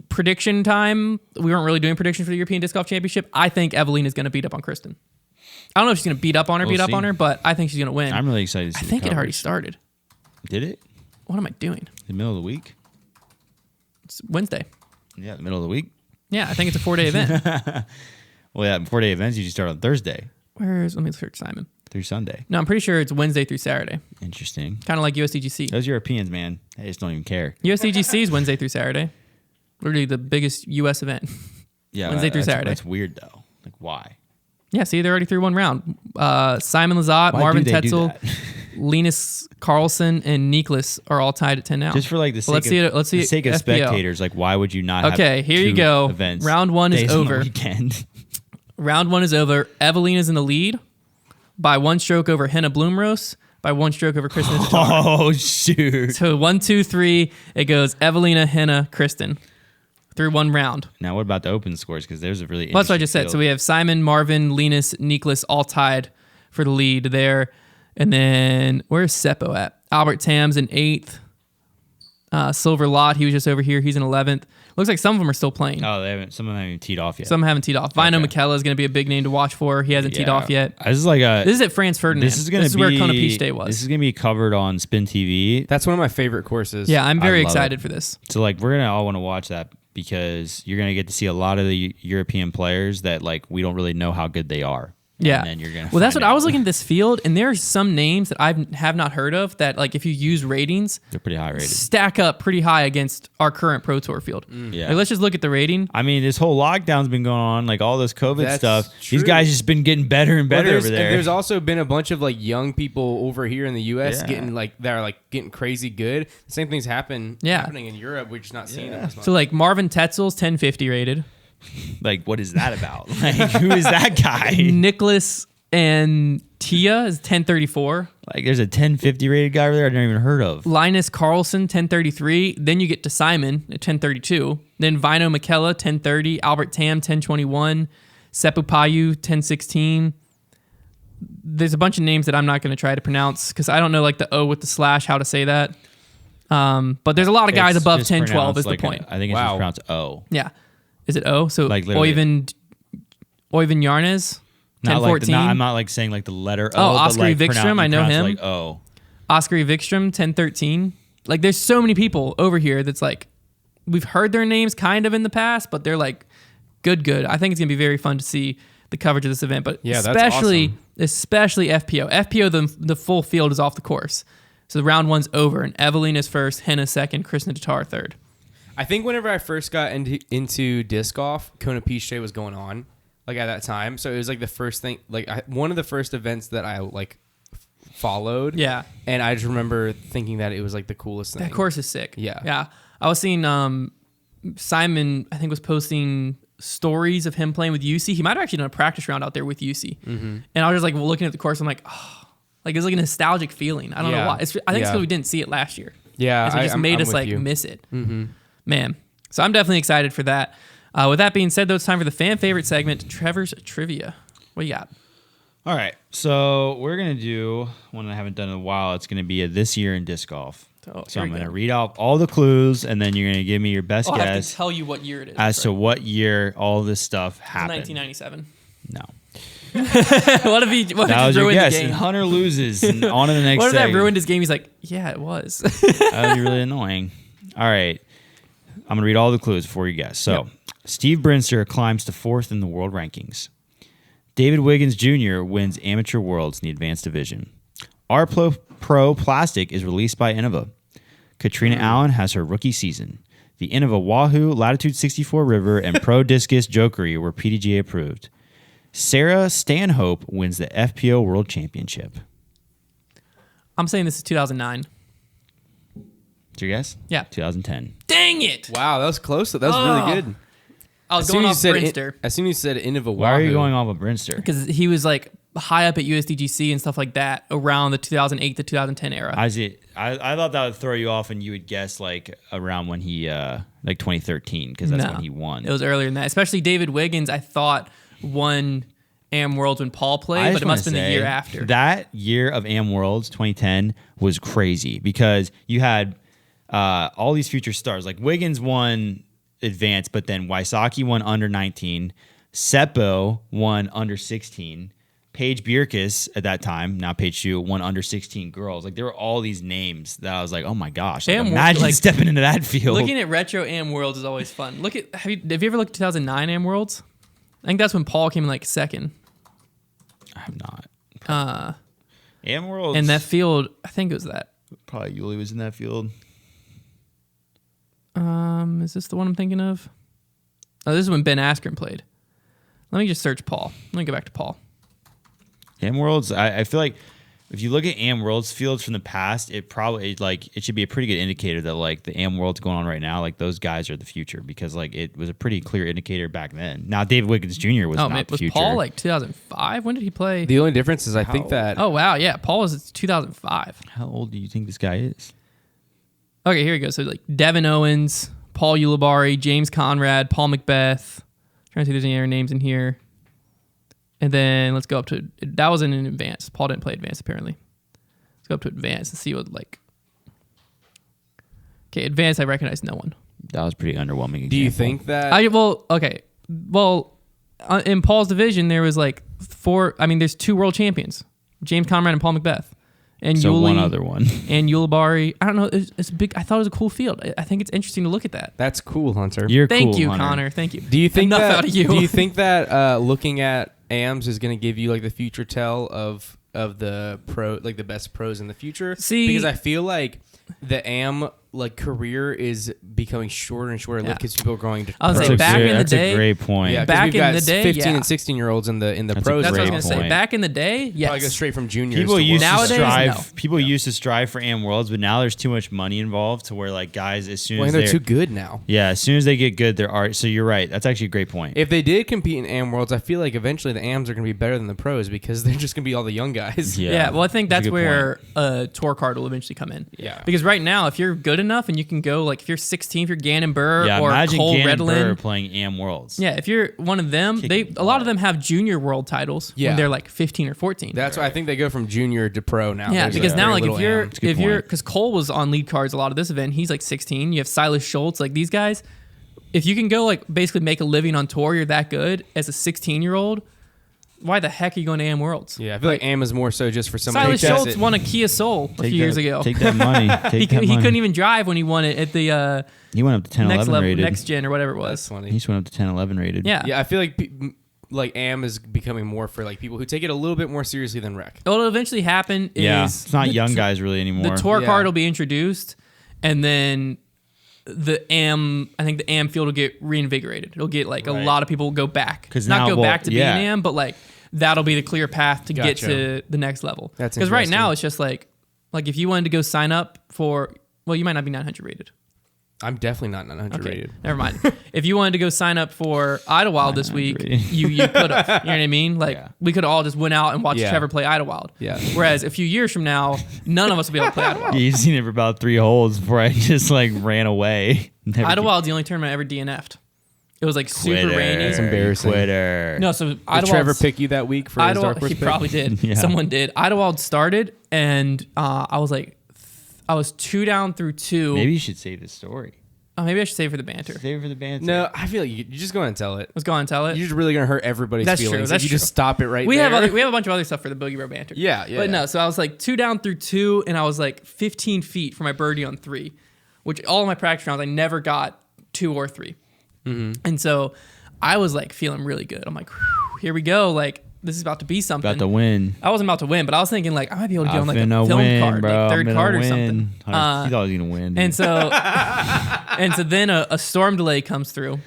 prediction time, we weren't really doing prediction for the European Disc Golf Championship, I think Evelina is going to beat up on Kristen. I don't know if she's going to beat up on her, but I think she's going to win. I'm really excited to see I think it already started. Did it? What am I doing? The middle of the week? It's Wednesday. Yeah, the middle of the week. Yeah, I think it's a 4-day event. Well, yeah, 4-day events usually start on Thursday. Let me search Simon. Through Sunday. No, I'm pretty sure it's Wednesday through Saturday. Interesting. Kind of like USDGC. Those Europeans, man, they just don't even care. USDGC is Wednesday through Saturday. Literally the biggest US event. Yeah, Wednesday through Saturday. That's weird, though. Like, why? Yeah, see, they're already through one round. Simon Lizotte, Marvin Tetzel, Linus Carlson, and Niklas are all tied at 10 now. Just for like the sake of FPO. Spectators, like why would you not have here you go. Events round 1 is over. Weekend? Round 1 is over. Evelina's in the lead by 1 stroke over Henna Bloomrose, by 1 stroke over Kristen Tatar. Oh, shoot. So 1, 2, 3, it goes Evelina, Henna, Kristen. Through 1 round. Now, what about the open scores? Because there's a really interesting Well, that's what I just said. field. So we have Simon, Marvin, Linus, Niklas all tied for the lead there. And then where's Seppo at? Albert Tam's in 8th. Silver Lot, he was just over here. He's in 11th. Looks like some of them are still playing. Oh, some of them haven't even teed off yet. Some haven't teed off. Vino McKellar is going to be a big name to watch for. He hasn't teed off yet. This is at Franz Ferdinand. This is where Kona Peach Day was. This is going to be covered on Spin TV. That's one of my favorite courses. Yeah, I'm very excited for this. So like we're going to all want to watch that, because you're going to get to see a lot of the European players that like we don't really know how good they are. Yeah. And then you're gonna that's what I was looking at this field, and there are some names that I have not heard of that, like, if you use ratings, they're pretty high rated. Stack up pretty high against our current Pro Tour field. Yeah. Like, let's just look at the rating. I mean, this whole lockdown's been going on, like all this COVID That's stuff. true. These guys just been getting better and better over there. And there's also been a bunch of like young people over here in the US getting crazy good. The same thing's happening in Europe. We're just not seeing it as much. So, like, Marvin Tetzel's 1050 rated. Like, what is that about? Like, who is that guy? Nicholas and Tia is 1034. Like, there's a 1050 rated guy over there I've never even heard of. Linus Carlson, 1033. Then you get to Simon at 1032. Then Vino McKellar, 1030. Albert Tam, 1021. Seppu Payu, 1016. There's a bunch of names that I'm not going to try to pronounce because I don't know, like, the O with the slash, how to say that. But there's a lot of guys It's above just 1012 is the like point. I think it's just pronounced O. Yeah. Is it O? So Like, literally. Oyvind Yarnes, 1014. I'm not like saying like the letter O. Oh, but Oscar like Vikström, I know pronounce it him. Like O. Oscar Vikström, 1013. Like, there's so many people over here that's like, we've heard their names kind of in the past, but they're like good. I think it's going to be very fun to see the coverage of this event, but Yeah, that's especially FPO. FPO, the full field is off the course. So the round 1's over, and Evelina's first, Henna second, Kristen Tatar third. I think whenever I first got into disc golf, Kona Peach Day was going on, like, at that time. So it was like the first thing, like, one of the first events that I like followed. Yeah. And I just remember thinking that it was like the coolest thing. That course is sick. Yeah. I was seeing Simon, I think, was posting stories of him playing with UC. He might have actually done a practice round out there with UC. Mm-hmm. And I was just like looking at the course. I'm like, oh, like, it's like a nostalgic feeling. I don't know why. I think it's because we didn't see it last year. Yeah. It just made us like miss it. Mm-hmm. Man. So I'm definitely excited for that. With that being said, though, it's time for the fan favorite segment, Trevor's Trivia. What do you got? All right, so we're gonna do one I haven't done in a while. It's gonna be a this year in disc golf. Oh, So here I'm we gonna go. read out all the clues, and then you're gonna give me your best I'll have to guess tell you what year it is. as to what year all this stuff It's happened. 1997. No, What if he that ruined was your guess. the And game? Hunter loses, and on to the next. What if that segment. ruined his game? He's like, yeah, it was. That would be really annoying. All right. I'm going to read all the clues before you guess. So, Steve Brinster climbs to 4th in the world rankings. David Wiggins Jr. wins Amateur Worlds in the Advanced Division. R Pro Plastic is released by Innova. Katrina Allen has her rookie season. The Innova Wahoo, Latitude 64 River, and Pro Discus Jokery were PDGA approved. Sarah Stanhope wins the FPO World Championship. I'm saying this is 2009. What's your guess? Yeah. 2010. Dang it! Wow, that was close. That was really good. I was going off Brinster As soon as you said Innova Why are you Wahoo, going off of Brinster? because he was like high up at USDGC and stuff like that around the 2008 to 2010 era. I thought that would throw you off and you would guess like around when he like 2013 because that's No. when he won. It was earlier than that. Especially David Wiggins, I thought won AM Worlds when Paul played, but it must have been the year after. That year of AM Worlds 2010 was crazy because you had all these future stars. Like Wiggins won advanced, but then Wysocki won under 19. Seppo won under 16. Paige Bierkes at that time, now Paige Shue, won under 16 girls. Like there were all these names that I was like, oh my gosh, like, AM imagine like, stepping into that field. Looking at retro AM Worlds is always fun. Have you ever looked at 2009 AM Worlds? I think that's when Paul came in like second. I have not. AM Worlds. And that field, I think it was that. Probably Yuli was in that field. Is this the one I'm thinking of? Oh, this is when Ben Askren played. Let me just search Paul. Let me go back to Paul. AM Worlds, I feel like if you look at AM Worlds fields from the past, it should be a pretty good indicator that like the AM Worlds going on right now, like those guys are the future because like it was a pretty clear indicator back then. Now David Wiggins Jr. was not the was future. Paul like 2005? When did he play? The only difference is I think that Oh wow, yeah, Paul was 2005. How old do you think this guy is? Okay, here we go. So like Devin Owens, Paul Ulibarri, James Conrad, Paul Macbeth. Trying to see if there's any other names in here. And then let's go up to, that was in an advanced. Paul didn't play advanced apparently. Let's go up to advanced and see what like. Okay, advanced, I recognize no one. That was pretty underwhelming. Do you example. think that In Paul's division, there was like there's two world champions, James Conrad and Paul Macbeth. And so? Yuli One other one. and Ulibarri. I don't know. It's big. I thought it was a cool field. I think it's interesting to look at that. that's cool, Hunter? Thank cool, you, Hunter. Connor. Thank you. Do you think Enough that? out of you. Do you think that looking at AMs is going to give you like the future tell of the pro, like the best pros in the future? See- because I feel like the AM like career is becoming shorter and shorter Yeah. because people are growing to I was pros. like, back in the That's day- a great point. Yeah, 'cause Back we've in got the day, 15 yeah. and 16-year-olds in the That's a pros. That's what I was great gonna say. point. Back in the day, yes. Probably go straight from juniors. People to used world. Nowadays, to strive. no. People used to strive for AM Worlds, but now there's too much money involved to where like guys, as soon Well, as and they're they're too good now. yeah, as soon as they get good, they're art. So you're right. That's actually a great point. If they did compete in AM Worlds, I feel like eventually the AMs are going to be better than the pros because they're just going to be all the young guys. Yeah, well, I think That's that's a good where a tour card will eventually come in. Yeah. Because right now, if you're good enough and you can go, like, if you're 16th, if you're Gannon Burr Yeah, or imagine Cole Gannon Burr Redlin. playing AM Worlds. Yeah, if you're one of them, Kicking a lot butt. of them have junior world titles Yeah. when they're like 15 or 14. That's why I think they go from junior to pro now. Yeah, There's because a now, very like, little if you're, AM. a good point. because Cole was on lead cards a lot of this event, he's like 16. You have Silas Schultz, like these guys. If you can go, like, basically make a living on tour, you're that good as a 16-year-old. Why the heck are you going to AM Worlds? Yeah, I feel like AM is more so just for somebody Silas who does Schultz it. won a Kia Soul a few years ago. Take that money. He Take that money. couldn't even drive when he won it at the He went up to 10, next 11 level, rated. next gen or whatever it That's was. funny. He just went up to 10, 11 rated. Yeah. Yeah, I feel like AM is becoming more for like people who take it a little bit more seriously than rec. What'll eventually happen is Yeah. It's not the young guys really anymore. The tour Yeah. card will be introduced, and then the I think the AM field will get reinvigorated. It'll get like a Right. lot of people will go back. 'Cause not now- go well, back to yeah. being AM, but like that'll be the clear path to get Gotcha. to the next level. That's because right now interesting. it's just like if you wanted to go sign up for, well, you might not be 900 rated. I'm definitely not 900 Okay, rated. never mind. If you wanted to go sign up for Idlewild this week, 900. you could have. You know what I mean? Like Yeah. we could have all just went out and watched Yeah. Trevor play Idlewild. Yeah. Whereas a few years from now, none of us will be able to play Idlewild. You've seen it for about 3 holes before I just like ran away. Never Idlewild's the only tournament I ever DNF'd. It was like super rainy. It's embarrassing. Quitter. No, so Did Idlewild, Trevor pick you that week for his dark horse he pick? probably did. Yeah. Someone did. Idlewild started, and I was 2 down through 2. Maybe you should save this story. Oh, maybe I should save it for the banter. Save it for the banter. No, I feel like you just go ahead and tell it. Let's go on and tell it. You're just really gonna hurt everybody's That's true, feelings. that's if you true. just stop it right we there. have a bunch of other stuff for the Boogie Bro banter. Yeah. But no, so I was like 2 down through 2, and I was like 15 feet for my birdie on 3, which all of my practice rounds I never got 2 or 3. And so I was like feeling really good. I'm like, whew, here we go. Like this is about to be something. About to win. I wasn't about to win, but I was thinking like I might be able to get on like a finna film win, card, bro. like third I'm card finna or something. win. He thought he was gonna win. And so, then a storm delay comes through,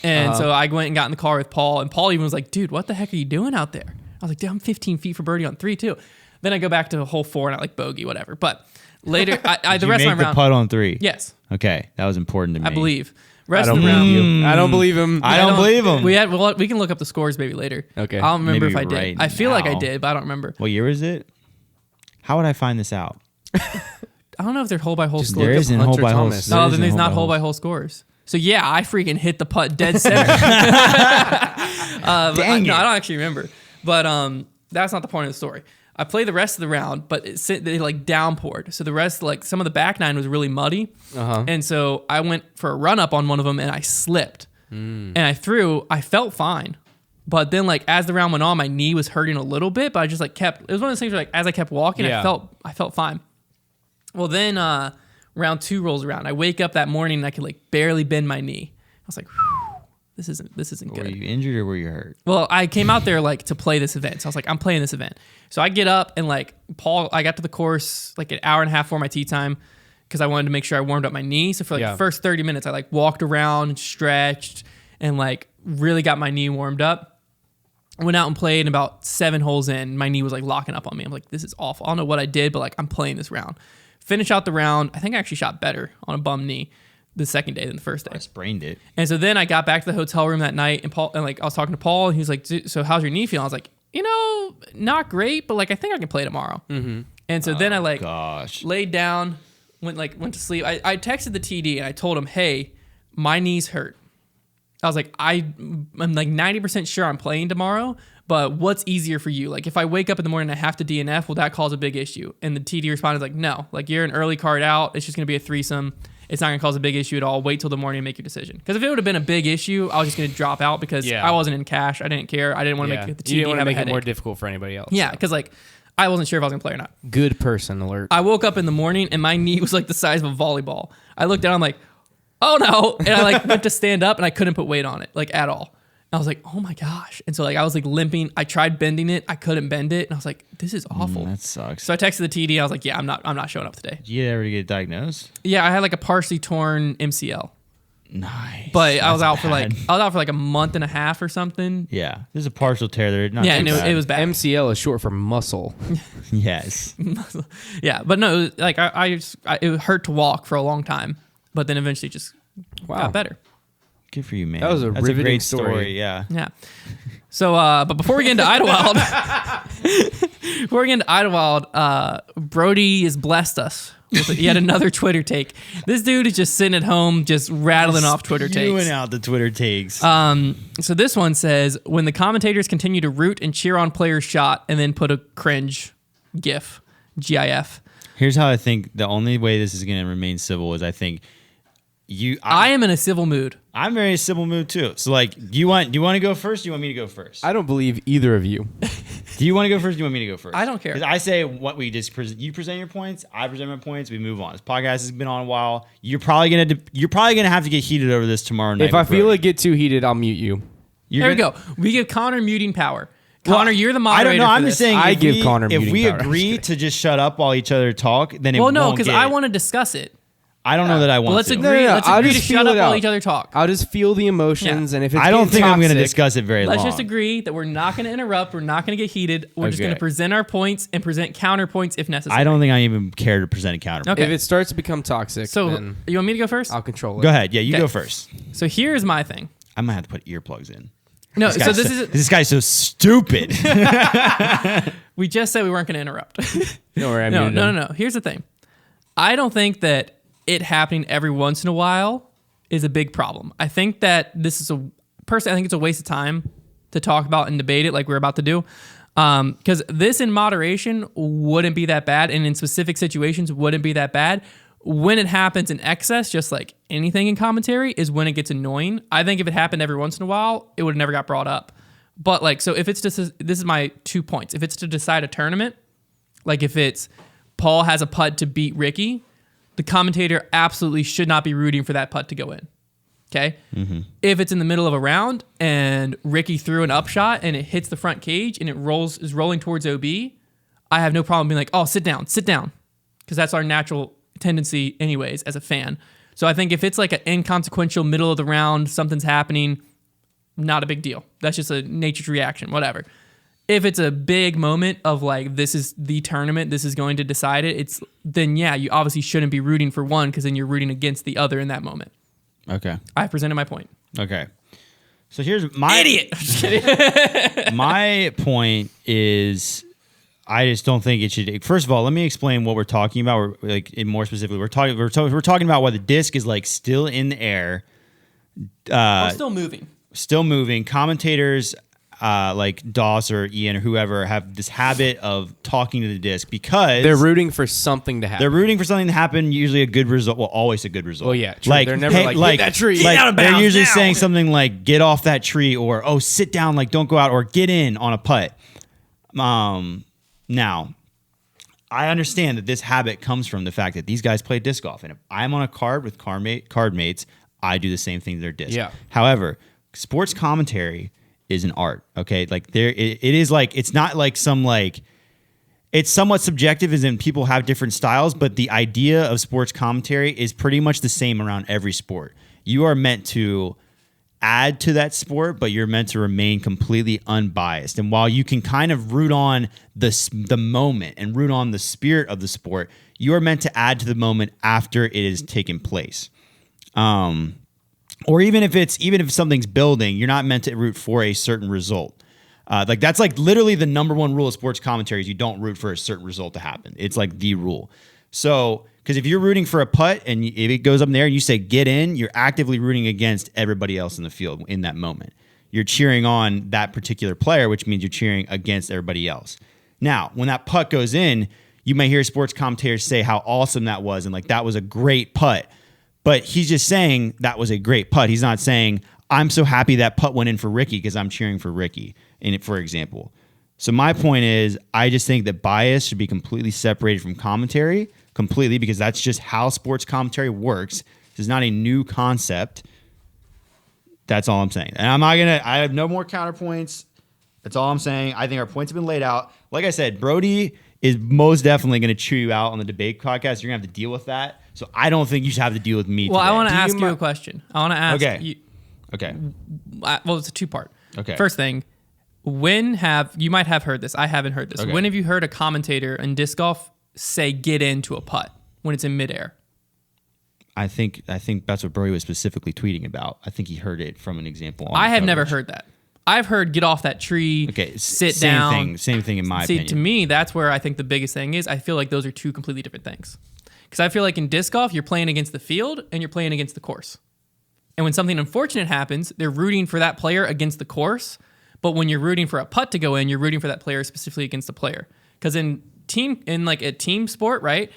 and so I went and got in the car with Paul, and Paul even was like, "Dude, what the heck are you doing out there?" I was like, "Dude, I'm 15 feet for birdie on 3 too." Then I go back to hole 4 and I like bogey, whatever. But later, the Did you rest make of my the round, putt on 3? yes, Okay, that was important to me. I believe. I Rest don't of the round, believe you. I don't believe him. I don't believe him. we can look up the scores maybe later. Okay. I don't remember Maybe if I did. right I feel like I now. did, but I don't remember. What year is it? How would I find this out? I don't know if they're hole by hole Just scores. There up isn't Hunter hole by hole. Thomas. No, there then isn't there's not hole hole by hole scores. So yeah, I freaking hit the putt dead center. Dang No, it. I don't actually remember. But that's not the point of the story. I played the rest of the round, but they like downpoured. So the rest, like some of the back nine was really muddy. And so I went for a run up on one of them and I slipped. And I threw. I felt fine. But then like as the round went on, my knee was hurting a little bit, but I just like kept, it was one of those things where like as I kept walking, Yeah. I felt fine. Well, then round 2 rolls around. I wake up that morning and I could like barely bend my knee. I was like, whew, this isn't Were good. you injured or were you hurt? Well, I came out there like to play this event. So I was like, I'm playing this event. So I get up and like I got to the course like an hour and a half before my tee time because I wanted to make sure I warmed up my knee. So for like the first 30 minutes, I like walked around and stretched and like really got my knee warmed up. Went out and played, and about 7 holes in, my knee was like locking up on me. I'm like, this is awful. I don't know what I did, but like I'm playing this round. Finish out the round. I think I actually shot better on a bum knee the second day than the first day. I sprained it. And so then I got back to the hotel room that night, and I was talking to Paul, and he was like, "So how's your knee feeling?" I was like, not great, but like I think I can play tomorrow. And so then I like laid down, went to sleep. I texted the TD and I told him, "Hey, my knees hurt." I was like, I'm like 90% sure I'm playing tomorrow, but what's easier for you? Like if I wake up in the morning and I have to DNF, will that cause a big issue? And the TD responded like, no, like you're an early card out. It's just going to be a threesome. It's not going to cause a big issue at all. Wait till the morning and make your decision. Because if it would have been a big issue, I was just going to drop out because I wasn't in cash. I didn't care. I didn't want to make the TD You didn't want to have a make it headache. more difficult for anybody else. Yeah, because like I wasn't sure if I was going to play or not. Good person alert. I woke up in the morning and my knee was like the size of a volleyball. I looked down, I'm like, oh no. And I like went to stand up and I couldn't put weight on it, like at all. And I was like, oh my gosh. And so like I was like limping. I tried bending it. I couldn't bend it. And I was like, this is awful. That sucks. So I texted the TD. I was like, yeah, I'm not showing up today. Did you ever get diagnosed? Yeah, I had like a partially torn MCL. Nice. But I was out for bad. like a month and a half or something. Yeah, there's a partial tear there. Not Yeah, too and bad. it was bad. MCL is short for muscle. Yes. Yeah, but no, it was, like it hurt to walk for a long time, but then eventually just got better. Good for you, man. That was a That's riveting great story. Yeah. Yeah. So, but before we get into Idlewild, Brodie has blessed us with yet another Twitter take. This dude is just sitting at home, just rattling off Twitter takes. Spewing out the Twitter takes. So this one says, when the commentators continue to root and cheer on players' shot and then put a cringe GIF, GIF. Here's how I think the only way this is going to remain civil is I think I am in a civil mood. I'm very civil mood too. So like, do you want to go first? Do you want me to go first? I don't believe either of you. Do you want to go first? Do you want me to go first? I don't care. 'Cause I say what we just you present your points, I present my points, we move on. This podcast has been on a while. You're probably gonna have to get heated over this tomorrow night. If I with feel Brodie. it get too heated, I'll mute you. There we go. We give Connor muting power. Connor, you're the moderator. I don't know. for I'm this. just saying. I if give we, Connor if muting we power. agree to just shut up while each other talk, then it Well, no, won't because get I it. want to discuss it. I don't know that I want Well, let's to. agree. No, Let's I'll agree to just shut feel up it while out. each other talk. I'll just feel the emotions, and if it's I don't getting think I'm going to toxic- discuss it very Let's long. just agree that we're not going to interrupt. We're not going to get heated. We're just Okay. going to present our points and present counterpoints if necessary. I don't think I even care to present a counter. Okay. If it starts to become toxic, So then you want me to go first? I'll control it. Go ahead. Yeah, you Okay. go first. So here's my thing. I might have to put earplugs in. No, so This guy's so stupid. we just said we weren't going to interrupt. Don't worry, I No. muted him. Here's the thing. I don't think that it happening every once in a while is a big problem. I think that this is I think it's a waste of time to talk about and debate it like we're about to do. Because this in moderation wouldn't be that bad, and in specific situations wouldn't be that bad. When it happens in excess, just like anything in commentary, is when it gets annoying. I think if it happened every once in a while, it would have never got brought up. But like, so if it's just, this is my 2 points. If it's to decide a tournament, like if it's Paul has a putt to beat Ricky, the commentator absolutely should not be rooting for that putt to go in. Okay. Mm-hmm. If it's in the middle of a round and Ricky threw an upshot and it hits the front cage and is rolling towards OB, I have no problem being like, oh, sit down. Because that's our natural tendency anyways as a fan. So I think if it's like an inconsequential middle of the round, something's happening, not a big deal. That's just a nature's reaction, whatever. If it's a big moment of like, this is the tournament, this is going to decide it, then yeah, you obviously shouldn't be rooting for one because then you're rooting against the other in that moment. Okay. I presented my point. Okay. So here's my idiot. I'm just kidding. My point is, I just don't think it should. First of all, let me explain what we're talking about. More specifically, we're talking about why the disc is like still in the air, Still moving. Still moving. Commentators, like Doss or Ian or whoever, have this habit of talking to the disc because they're rooting for something to happen. They're rooting for something to happen. Usually a good result. Well, always a good result. Well, yeah, true. Like They're never like that tree. Like, out of bounds they're usually now. saying something like "get off that tree" or "oh, sit down," like "don't go out," or "get in" on a putt. Now, I understand that this habit comes from the fact that these guys play disc golf, and if I'm on a card with card mates, I do the same thing to their disc. Yeah. However, sports commentary is an art. Okay, like it is like, it's not like some like, it's somewhat subjective as in people have different styles, but the idea of sports commentary is pretty much the same around every sport. You are meant to add to that sport, but you're meant to remain completely unbiased. And while you can kind of root on the moment and root on the spirit of the sport, you are meant to add to the moment after it has taken place. Or even if something's building, you're not meant to root for a certain result. Like that's like literally the number one rule of sports commentary is you don't root for a certain result to happen. It's like the rule. So, because if you're rooting for a putt and if it goes up in there and you say get in, you're actively rooting against everybody else in the field in that moment. You're cheering on that particular player, which means you're cheering against everybody else. Now, when that putt goes in, you may hear sports commentators say how awesome that was and like that was a great putt. But he's just saying that was a great putt. He's not saying, I'm so happy that putt went in for Ricky because I'm cheering for Ricky, for example. So my point is, I just think that bias should be completely separated from commentary, completely, because that's just how sports commentary works. This is not a new concept. That's all I'm saying. And I have no more counterpoints. That's all I'm saying. I think our points have been laid out. Like I said, Brodie is most definitely going to chew you out on the debate podcast. You're going to have to deal with that. So I don't think you should have to deal with me Well, today. I want to ask you a question. I want to ask you. Okay. Well, it's a two-part. Okay. First thing, you might have heard this. I haven't heard this. Okay. When have you heard a commentator in disc golf say get into a putt when it's in midair? I think that's what Brodie was specifically tweeting about. I think he heard it from an example. I have never heard that. I've heard get off that tree, sit down. Same thing in my opinion. To me, that's where I think the biggest thing is. I feel like those are two completely different things. Because I feel like in disc golf, you're playing against the field and you're playing against the course. And when something unfortunate happens, they're rooting for that player against the course. But when you're rooting for a putt to go in, you're rooting for that player specifically against the player. Because in like a team sport, right?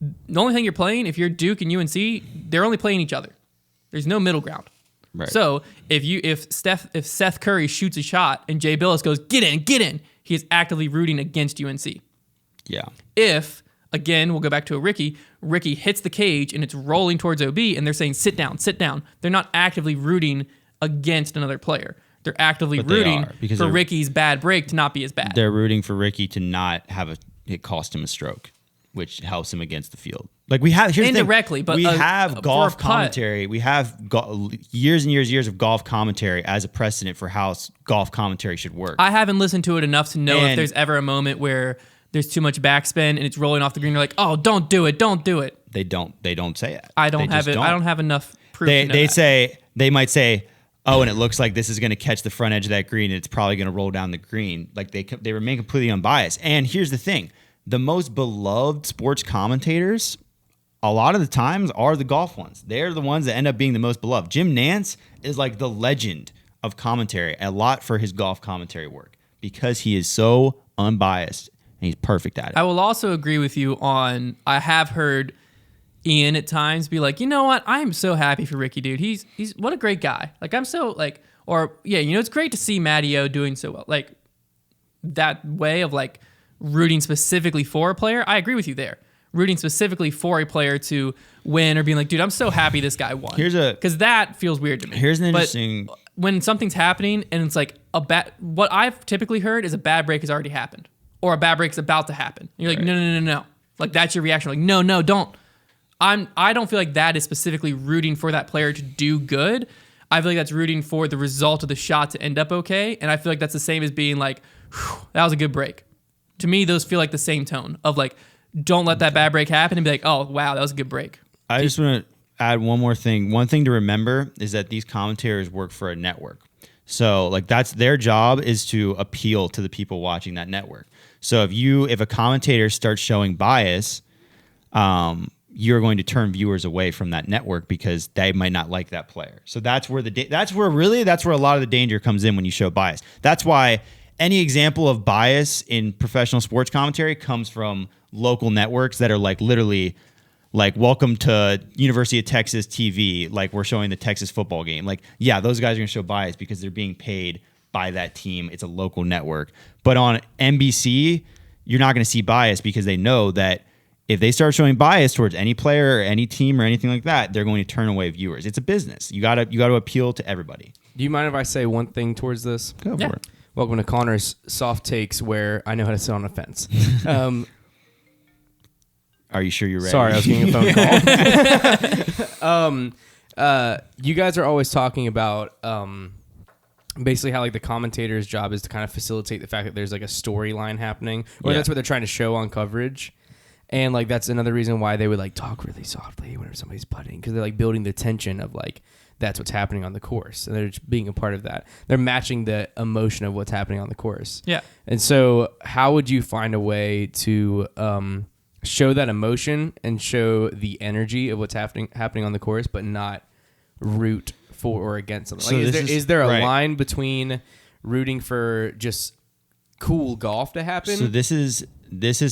The only thing you're playing, if you're Duke and UNC, they're only playing each other. There's no middle ground. Right. So if Seth Curry shoots a shot and Jay Billis goes, get in, he is actively rooting against UNC. Yeah. If, again, we'll go back to a Ricky hits the cage and it's rolling towards OB and they're saying, sit down. They're not actively rooting against another player. They're actively rooting for Ricky's bad break to not be as bad. They're rooting for Ricky to not have it cost him a stroke, which helps him against the field. Like we have indirectly, but we have golf putt, commentary. We have years and years of golf commentary as a precedent for how golf commentary should work. I haven't listened to it enough to know if there's ever a moment where there's too much backspin and it's rolling off the green. You're like, oh, don't do it. They don't say it. I don't have enough proof. They might say, oh, and it looks like this is going to catch the front edge of that green and it's probably going to roll down the green. Like they remain completely unbiased. And here's the thing. The most beloved sports commentators a lot of the times are the golf ones. They're the ones that end up being the most beloved. Jim Nantz is like the legend of commentary, a lot for his golf commentary work because he is so unbiased and he's perfect at it. I will also agree with you on, I have heard Ian at times be like, you know what? I am so happy for Ricky, dude. He's what a great guy. Like, I'm so like, or yeah, you know, it's great to see Matty O doing so well. Like that way of like rooting specifically for a player. I agree with you there. Rooting specifically for a player to win or being like, dude, I'm so happy this guy won. Because that feels weird to me. Here's an interesting. But when something's happening and it's like what I've typically heard is a bad break has already happened or a bad break is about to happen. And you're like, no. Like that's your reaction. Like, no, don't. I don't feel like that is specifically rooting for that player to do good. I feel like that's rooting for the result of the shot to end up okay. And I feel like that's the same as being like, that was a good break. To me, those feel like the same tone of like, don't let that bad break happen and be like, oh, wow, that was a good break. I just want to add one more thing. One thing to remember is that these commentators work for a network. So like that's their job is to appeal to the people watching that network. So if a commentator starts showing bias, you're going to turn viewers away from that network because they might not like that player. So that's where that's where a lot of the danger comes in when you show bias. That's why any example of bias in professional sports commentary comes from local networks that are like literally like welcome to University of Texas TV, like we're showing the Texas football game. Like, yeah, those guys are going to show bias because they're being paid by that team. It's a local network. But on NBC, you're not going to see bias because they know that if they start showing bias towards any player or any team or anything like that, they're going to turn away viewers. It's a business. You got to appeal to everybody. Do you mind if I say one thing towards this? Go for it. Welcome to Connor's soft takes where I know how to sit on a fence. Are you sure you're ready? Sorry, I was getting a phone call. You guys are always talking about basically how like the commentator's job is to kind of facilitate the fact that there's like a storyline happening, or that's what they're trying to show on coverage. And like that's another reason why they would like talk really softly whenever somebody's putting, because they're like building the tension of like that's what's happening on the course, and they're just being a part of that. They're matching the emotion of what's happening on the course. Yeah. And so, how would you find a way to show that emotion and show the energy of what's happening on the course, but not root for or against something? So like, is there a line between rooting for just cool golf to happen? So this is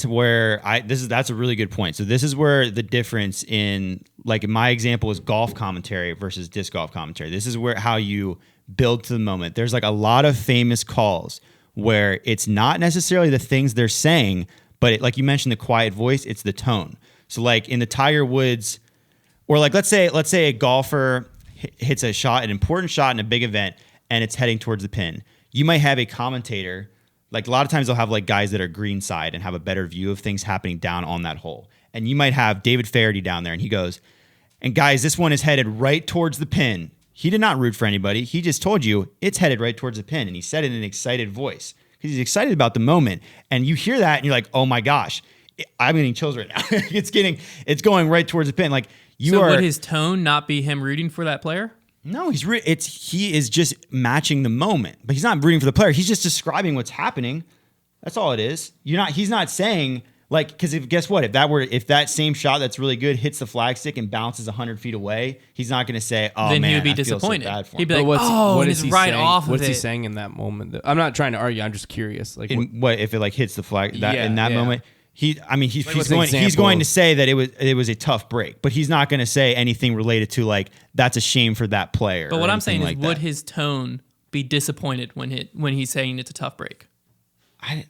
where that's a really good point. So this is where the difference in, like in my example, is golf commentary versus disc golf commentary. This is where how you build to the moment. There's like a lot of famous calls where it's not necessarily the things they're saying, but like you mentioned, the quiet voice, it's the tone. So like in the Tiger Woods, or like let's say a golfer hits a shot, an important shot in a big event, and it's heading towards the pin. You might have a commentator. Like a lot of times they'll have like guys that are green side and have a better view of things happening down on that hole. And you might have David Faraday down there and he goes, and guys, this one is headed right towards the pin. He did not root for anybody. He just told you it's headed right towards the pin. And he said it in an excited voice because he's excited about the moment. And you hear that and you're like, oh my gosh, I'm getting chills right now. It's going right towards the pin. Like would his tone not be him rooting for that player? No, he is just matching the moment, but he's not rooting for the player. He's just describing what's happening. That's all it is. He's not saying like, because guess what? If that same shot that's really good hits the flagstick and bounces 100 feet away, he's not going to say, "Oh then man, he would be I disappointed." Feel so bad for him. He'd be like, "What is right saying? off of What's it?" he saying in that moment? I'm not trying to argue. I'm just curious. Like, what if it like hits the flag in that moment? He's Like going to say that it was a tough break, but he's not going to say anything related to like that's a shame for that player. But what I'm saying like is, would his tone be disappointed when he's saying it's a tough break? I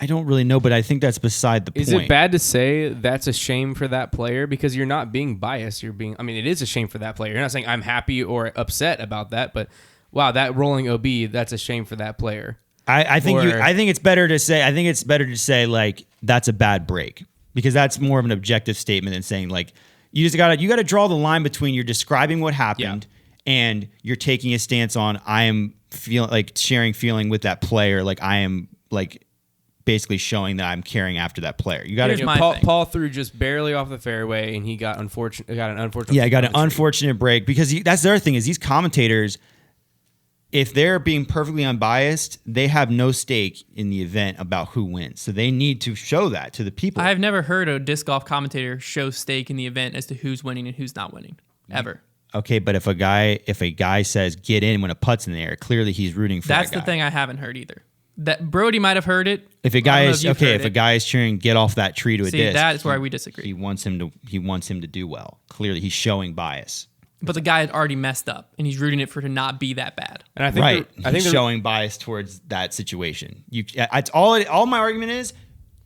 don't really know, but I think that's beside the point. Is it bad to say that's a shame for that player because you're not being biased? It is a shame for that player. You're not saying I'm happy or upset about that, but wow, that rolling OB, that's a shame for that player. I think it's better to say like that's a bad break, because that's more of an objective statement than saying like you gotta draw the line between you're describing what happened and you're taking a stance on I am feeling like sharing feeling with that player, like I am like basically showing that I'm caring after that player. You got to Paul threw just barely off the fairway and he got an unfortunate unfortunate break, because that's the other thing is these commentators. if they're being perfectly unbiased, they have no stake in the event about who wins. So they need to show that to the people. I've never heard a disc golf commentator show stake in the event as to who's winning and who's not winning, ever. Okay, but if a guy says get in when a putt's in the air, clearly he's rooting for that guy. That's the thing I haven't heard either. That Brodie might have heard it. If a guy is cheering get off that tree to a disc, that's where we disagree. He wants him to do well. Clearly, he's showing bias. But the guy had already messed up, and he's rooting it for it to not be that bad. And I think he's showing bias towards that situation. All my argument is,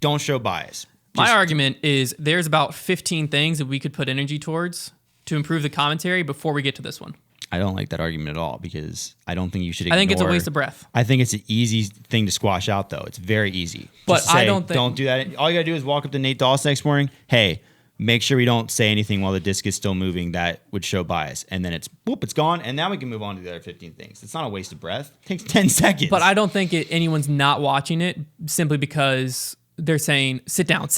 don't show bias. My argument is there's about 15 things that we could put energy towards to improve the commentary before we get to this one. I don't like that argument at all because I don't think you should ignore. I think it's a waste of breath. I think it's an easy thing to squash out, though. It's very easy. But I don't do that. All you got to do is walk up to Nate Dawes next morning. Hey, make sure we don't say anything while the disc is still moving that would show bias. And then it's gone. And now we can move on to the other 15 things. It's not a waste of breath. It takes 10 seconds. But I don't think anyone's not watching it simply because they're saying, sit down.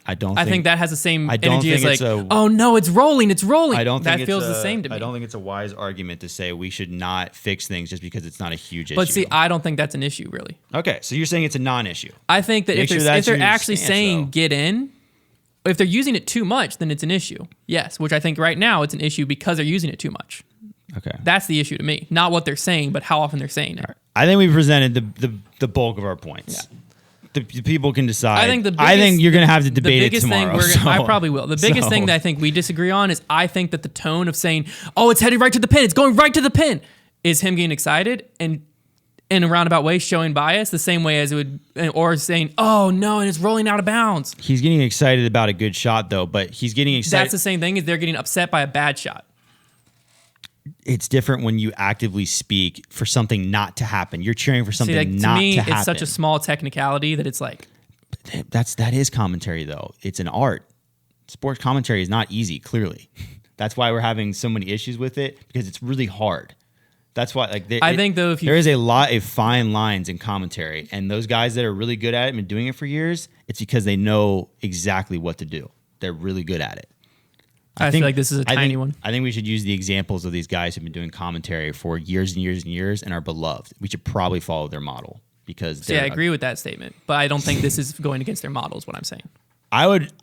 I think that has the same energy as like, oh no, it's rolling. That feels the same to me. I don't think it's a wise argument to say we should not fix things just because it's not a huge issue. But see, I don't think that's an issue really. Okay, so you're saying it's a non-issue. I think that if they're actually saying get in, if they're using it too much, then it's an issue. Yes, which I think right now it's an issue because they're using it too much. Okay. That's the issue to me. Not what they're saying, but how often they're saying it. Right. I think we presented the bulk of our points. Yeah. The people can decide. I think you're going to have to debate it tomorrow. I probably will. The biggest thing that I think we disagree on is I think that the tone of saying, oh, it's headed right to the pin, it's going right to the pin, is him getting excited and in a roundabout way showing bias the same way as it would, or saying, oh, no, and it's rolling out of bounds. He's getting excited about a good shot, though, but he's getting excited. That's the same thing as they're getting upset by a bad shot. It's different when you actively speak for something not to happen. You're cheering for something not to happen. It's such a small technicality that it's like. That is commentary, though. It's an art. Sports commentary is not easy, clearly. That's why we're having so many issues with it, because it's really hard. That's why, I think though, there is a lot of fine lines in commentary, and those guys that are really good at it and been doing it for years, it's because they know exactly what to do. They're really good at it. I feel like this is a tiny one. I think we should use the examples of these guys who've been doing commentary for years and years and years and are beloved. We should probably follow their model because. I agree with that statement, but I don't think this is going against their model. Is what I'm saying.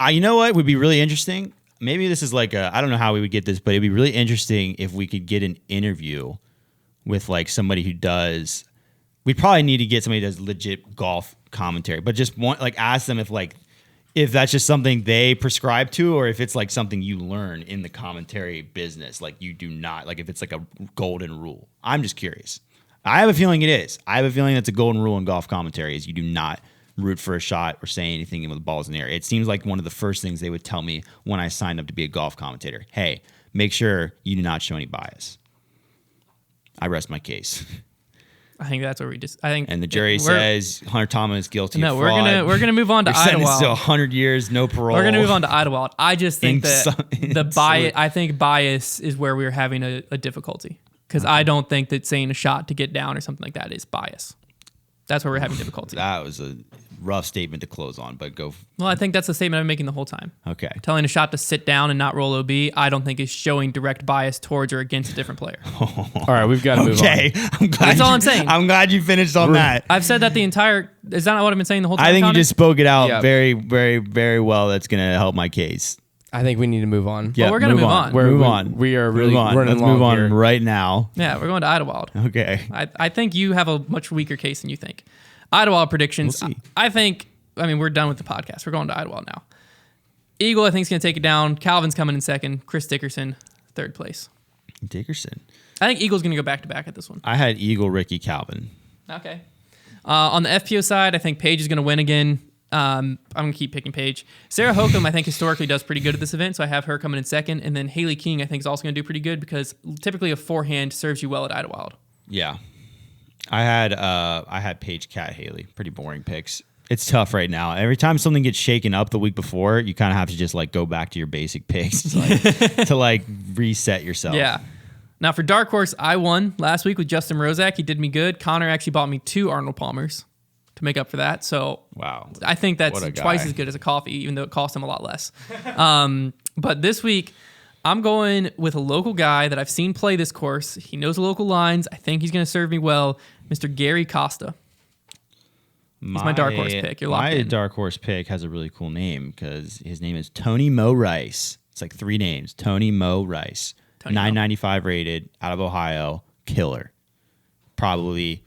You know what would be really interesting? Maybe this is I don't know how we would get this, but it'd be really interesting if we could get an interview with somebody who does. We'd probably need to get somebody who does legit golf commentary, but just ask them if that's just something they prescribe to, or if it's something you learn in the commentary business, you do not, if it's a golden rule. I'm just curious. I have a feeling it is. I have a feeling that's a golden rule in golf commentary is you do not root for a shot or say anything when the ball's in the air. It seems like one of the first things they would tell me when I signed up to be a golf commentator. Hey, make sure you do not show any bias. I rest my case. I think that's where we just. I think, and the jury says Hunter Thomas guilty. No, of fraud. we're gonna move on to Idlewild. Sentenced to 100 years, no parole. We're gonna move on to Idlewild. I just think that bias. I think bias is where we're having a difficulty because I don't think that saying a shot to get down or something like that is bias. That's where we're having difficulty. That was a rough statement to close on, but go. Well, I think that's the statement I'm making the whole time. Okay. Telling a shot to sit down and not roll OB, I don't think is showing direct bias towards or against a different player. All right, we've got to move on. Okay. That's all I'm saying. I'm glad you finished on that. I've said that is that not what I've been saying the whole time? I think Connor? you just spoke it out very, very, very well. That's going to help my case. I think we need to move on. Yeah, well, we're going to move on. Move on. We are really running Let's long move on here. right now. Yeah, we're going to Idlewild. Okay. I think you have a much weaker case than you think. Idlewild predictions. We'll see. We're done with the podcast. We're going to Idlewild now. Eagle, I think, is going to take it down. Calvin's coming in second. Chris Dickerson, third place. Dickerson. I think Eagle's going to go back-to-back at this one. I had Eagle, Ricky, Calvin. Okay. On the FPO side, I think Paige is going to win again. I'm going to keep picking Paige. Sarah Hokum, I think, historically does pretty good at this event, so I have her coming in second. And then Haley King, I think, is also going to do pretty good because typically a forehand serves you well at Idlewild. Yeah. I had Paige, Cat, Haley. Pretty boring picks. It's tough right now. Every time something gets shaken up the week before, you kind of have to just go back to your basic picks to reset yourself. Yeah. Now for Dark Horse, I won last week with Justin Rozak. He did me good. Connor actually bought me 2 Arnold Palmers to make up for that. So wow, I think that's twice as good as a coffee, even though it cost him a lot less. But this week, I'm going with a local guy that I've seen play this course. He knows the local lines. I think he's going to serve me well. Mr. Gary Costa. He's my dark horse pick. You're locked in. My dark horse pick has a really cool name because his name is Tony Mo Rice. It's like 3 names. Tony Mo Rice. 995 rated, out of Ohio. Killer. Probably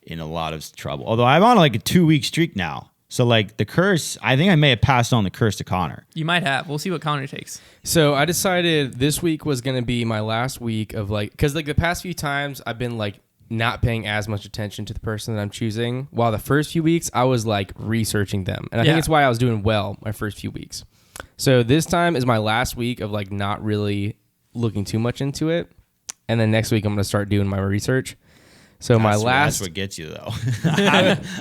in a lot of trouble. Although I'm on like a 2-week streak now. So like the curse, I think I may have passed on the curse to Connor. You might have. We'll see what Connor takes. So I decided this week was going to be my last week of like, because like the past few times I've been like not paying as much attention to the person that I'm choosing. While the first few weeks I was like researching them. And I think it's why I was doing well my first few weeks. So this time is my last week of like not really looking too much into it. And then next week I'm going to start doing my research. So that's what gets you though.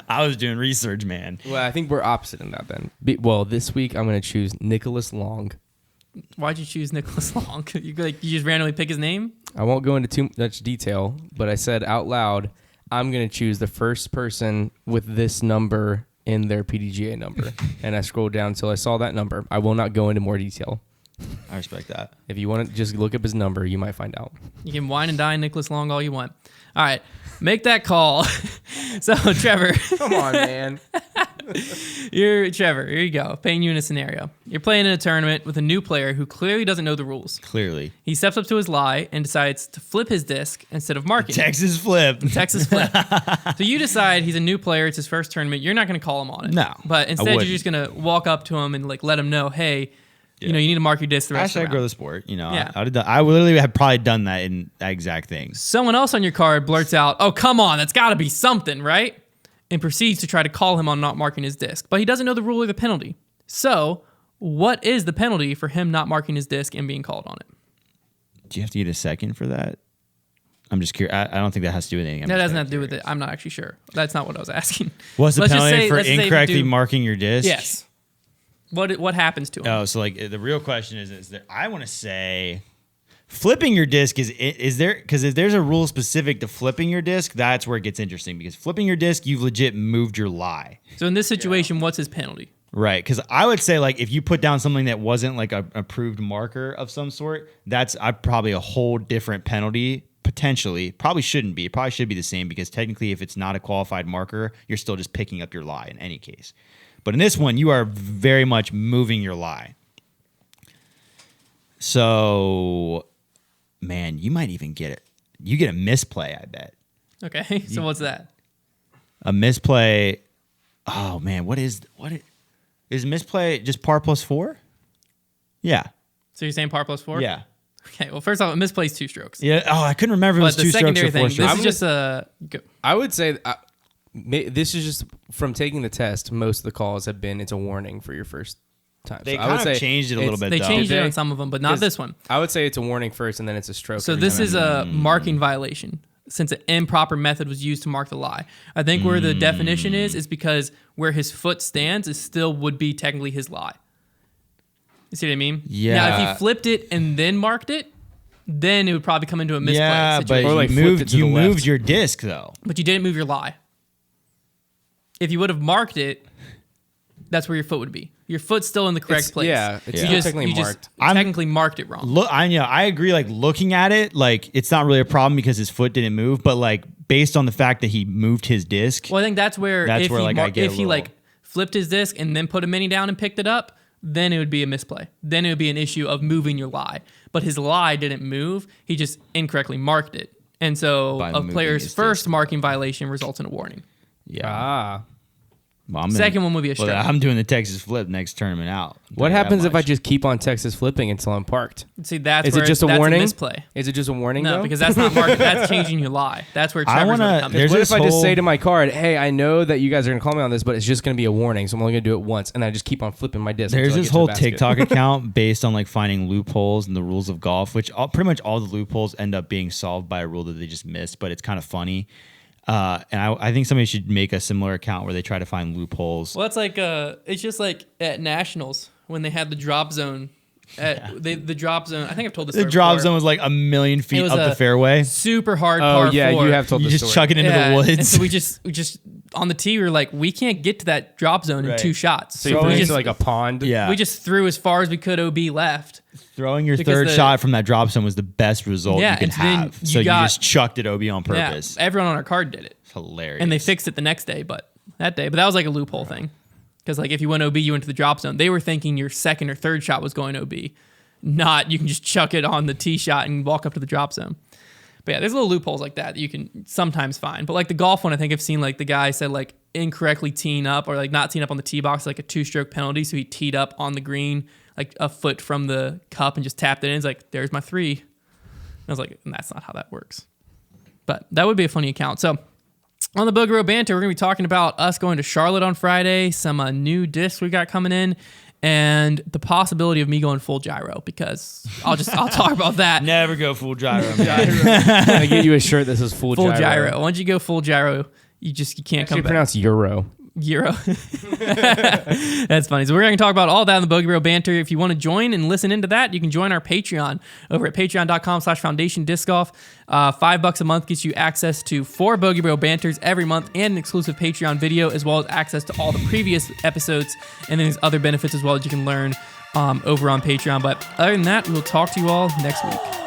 I was doing research, man. Well, I think we're opposite in that then. Well, this week I'm going to choose Nicholas Long. Why'd you choose Nicholas Long? You just randomly pick his name? I won't go into too much detail, but I said out loud, I'm going to choose the first person with this number in their PDGA number. And I scrolled down until I saw that number. I will not go into more detail. I respect that. If you want to just look up his number, you might find out. You can wine and dine Nicholas Long all you want. All right, make that call. So, Trevor. Come on, man. Trevor, here you go. Painting you in a scenario. You're playing in a tournament with a new player who clearly doesn't know the rules. Clearly. He steps up to his lie and decides to flip his disc instead of marking. Texas flip. Texas flip. So you decide he's a new player. It's his first tournament. You're not going to call him on it. No. But instead, you're just going to walk up to him and like let him know, hey, you know, you need to mark your disc the rest of the round. Grow the sport. You know, Yeah. I literally have probably done that in that exact thing. Someone else on your card blurts out, oh, come on, that's got to be something, right? And proceeds to try to call him on not marking his disc. But he doesn't know the rule or the penalty. So what is the penalty for him not marking his disc and being called on it? Do you have to get a second for that? I'm just curious. I don't think that has to do with anything. That doesn't have to do with it. I'm not actually sure. That's not what I was asking. What's the Let's just penalty say- for let's just say if you incorrectly do- marking your disc? Yes. What happens to him? Oh, so like the real question is that I want to say flipping your disc is there, because if there's a rule specific to flipping your disc, that's where it gets interesting, because flipping your disc, you've legit moved your lie. So in this situation, what's his penalty? Right, because I would say like if you put down something that wasn't like a approved marker of some sort, that's probably a whole different penalty. Potentially, probably shouldn't be. It probably should be the same, because technically if it's not a qualified marker, you're still just picking up your lie in any case. But in this one, you are very much moving your lie. So, man, you might even get it. You get a misplay, I bet. Okay, so what's that? A misplay. Oh man, is misplay just par plus 4? Yeah. So you're saying par plus 4? Yeah. Okay, well, first off, a misplay is 2 strokes. Yeah. Oh, I couldn't remember if it was But 2 the strokes secondary or 4 thing, strokes. this is just a... I would say this is just from taking the test. Most of the calls have been it's a warning for your first time. They So I would kind of say changed it a little bit, They though. changed it Did on they? some of them, but not this one. I would say it's a warning first, and then it's a stroke. So every this time. is a marking violation, since an improper method was used to mark the lie. I think where the definition is because where his foot stands is still would be technically his lie. You see what I mean? Yeah. Now, if he flipped it and then marked it, then it would probably come into a misplay Yeah, but situation. Or like you flipped it moved, to the left. your disc, though. But you didn't move your lie. If you would have marked it, that's where your foot would be. Your foot's still in the correct place. Yeah, it's You still technically you marked. technically marked it wrong. Look, I agree. Like looking at it, like it's not really a problem because his foot didn't move. But like based on the fact that he moved his disc, Well, I think that's where That's if where, he like, I get a if he little- like flipped his disc and then put a mini down and picked it up, then it would be a misplay. Then it would be an issue of moving your lie. But his lie didn't move. He just incorrectly marked it. And so By a moving player's his first disc. marking violation results in a warning. yeah. Well, Second one would be a strike. I'm doing the Texas flip next tournament out. What happens if I just keep on Texas flipping until I'm parked? See, that's Is where it just a that's warning? A misplay. Is it just a warning? No, though? because that's not marking. That's changing your lie. That's where Trevor's going to come in. there's What this if I just whole- say to my card, "Hey, I know that you guys are going to call me on this, but it's just going to be a warning, so I'm only going to do it once," and I just keep on flipping my disc. There's until I this get to the whole basket. TikTok account based on like finding loopholes in the rules of golf, which pretty much all the loopholes end up being solved by a rule that they just missed, but it's kind of funny. And I think somebody should make a similar account where they try to find loopholes. Well, it's like it's just like at nationals when they had the drop zone. The drop zone. I think I've told this. The story drop before. zone was like a million It feet was up a the fairway. Super hard Oh par yeah, four. you have told You this just story. chuck it into Yeah, the and woods. so we just on the tee, we were like, we can't get to that drop zone in Right. 2 shots. So you we threw just into like a pond. Yeah. we just threw as far as we could OB left. Throwing your Because third the- shot from that drop zone was the best result Yeah, you could and then have. you So you got- just chucked it OB on purpose. Yeah, everyone on our card did it. It's hilarious. And they fixed it the next day, but that was like a loophole thing. Because like if you went OB, you went to the drop zone. They were thinking your second or third shot was going OB, not you can just chuck it on the tee shot and walk up to the drop zone. But yeah, there's little loopholes like that you can sometimes find. But like the golf one, I think I've seen like the guy said like incorrectly teeing up or like not teeing up on the tee box, like a 2-stroke penalty. So he teed up on the green like a foot from the cup and just tapped it in. He's like, there's my 3. And I was like, that's not how that works. But that would be a funny account. So on the Boogie Road Banter, we're going to be talking about us going to Charlotte on Friday, some new discs we got coming in, and the possibility of me going full gyro because I'll talk about that. Never go full gyro, man. I get you a shirt that says full gyro. Once you go full gyro, you can't Actually come back. pronounce Euro. Gyro. That's funny. So we're going to talk about all that in the Bogey Bro Banter. If you want to join and listen into that, you can join our Patreon over at patreon.com/Foundation Disc Golf. $5 a month gets you access to 4 Bogey Bro Banters every month and an exclusive Patreon video, as well as access to all the previous episodes. And then there's other benefits as well that you can learn over on Patreon. But other than that, we'll talk to you all next week.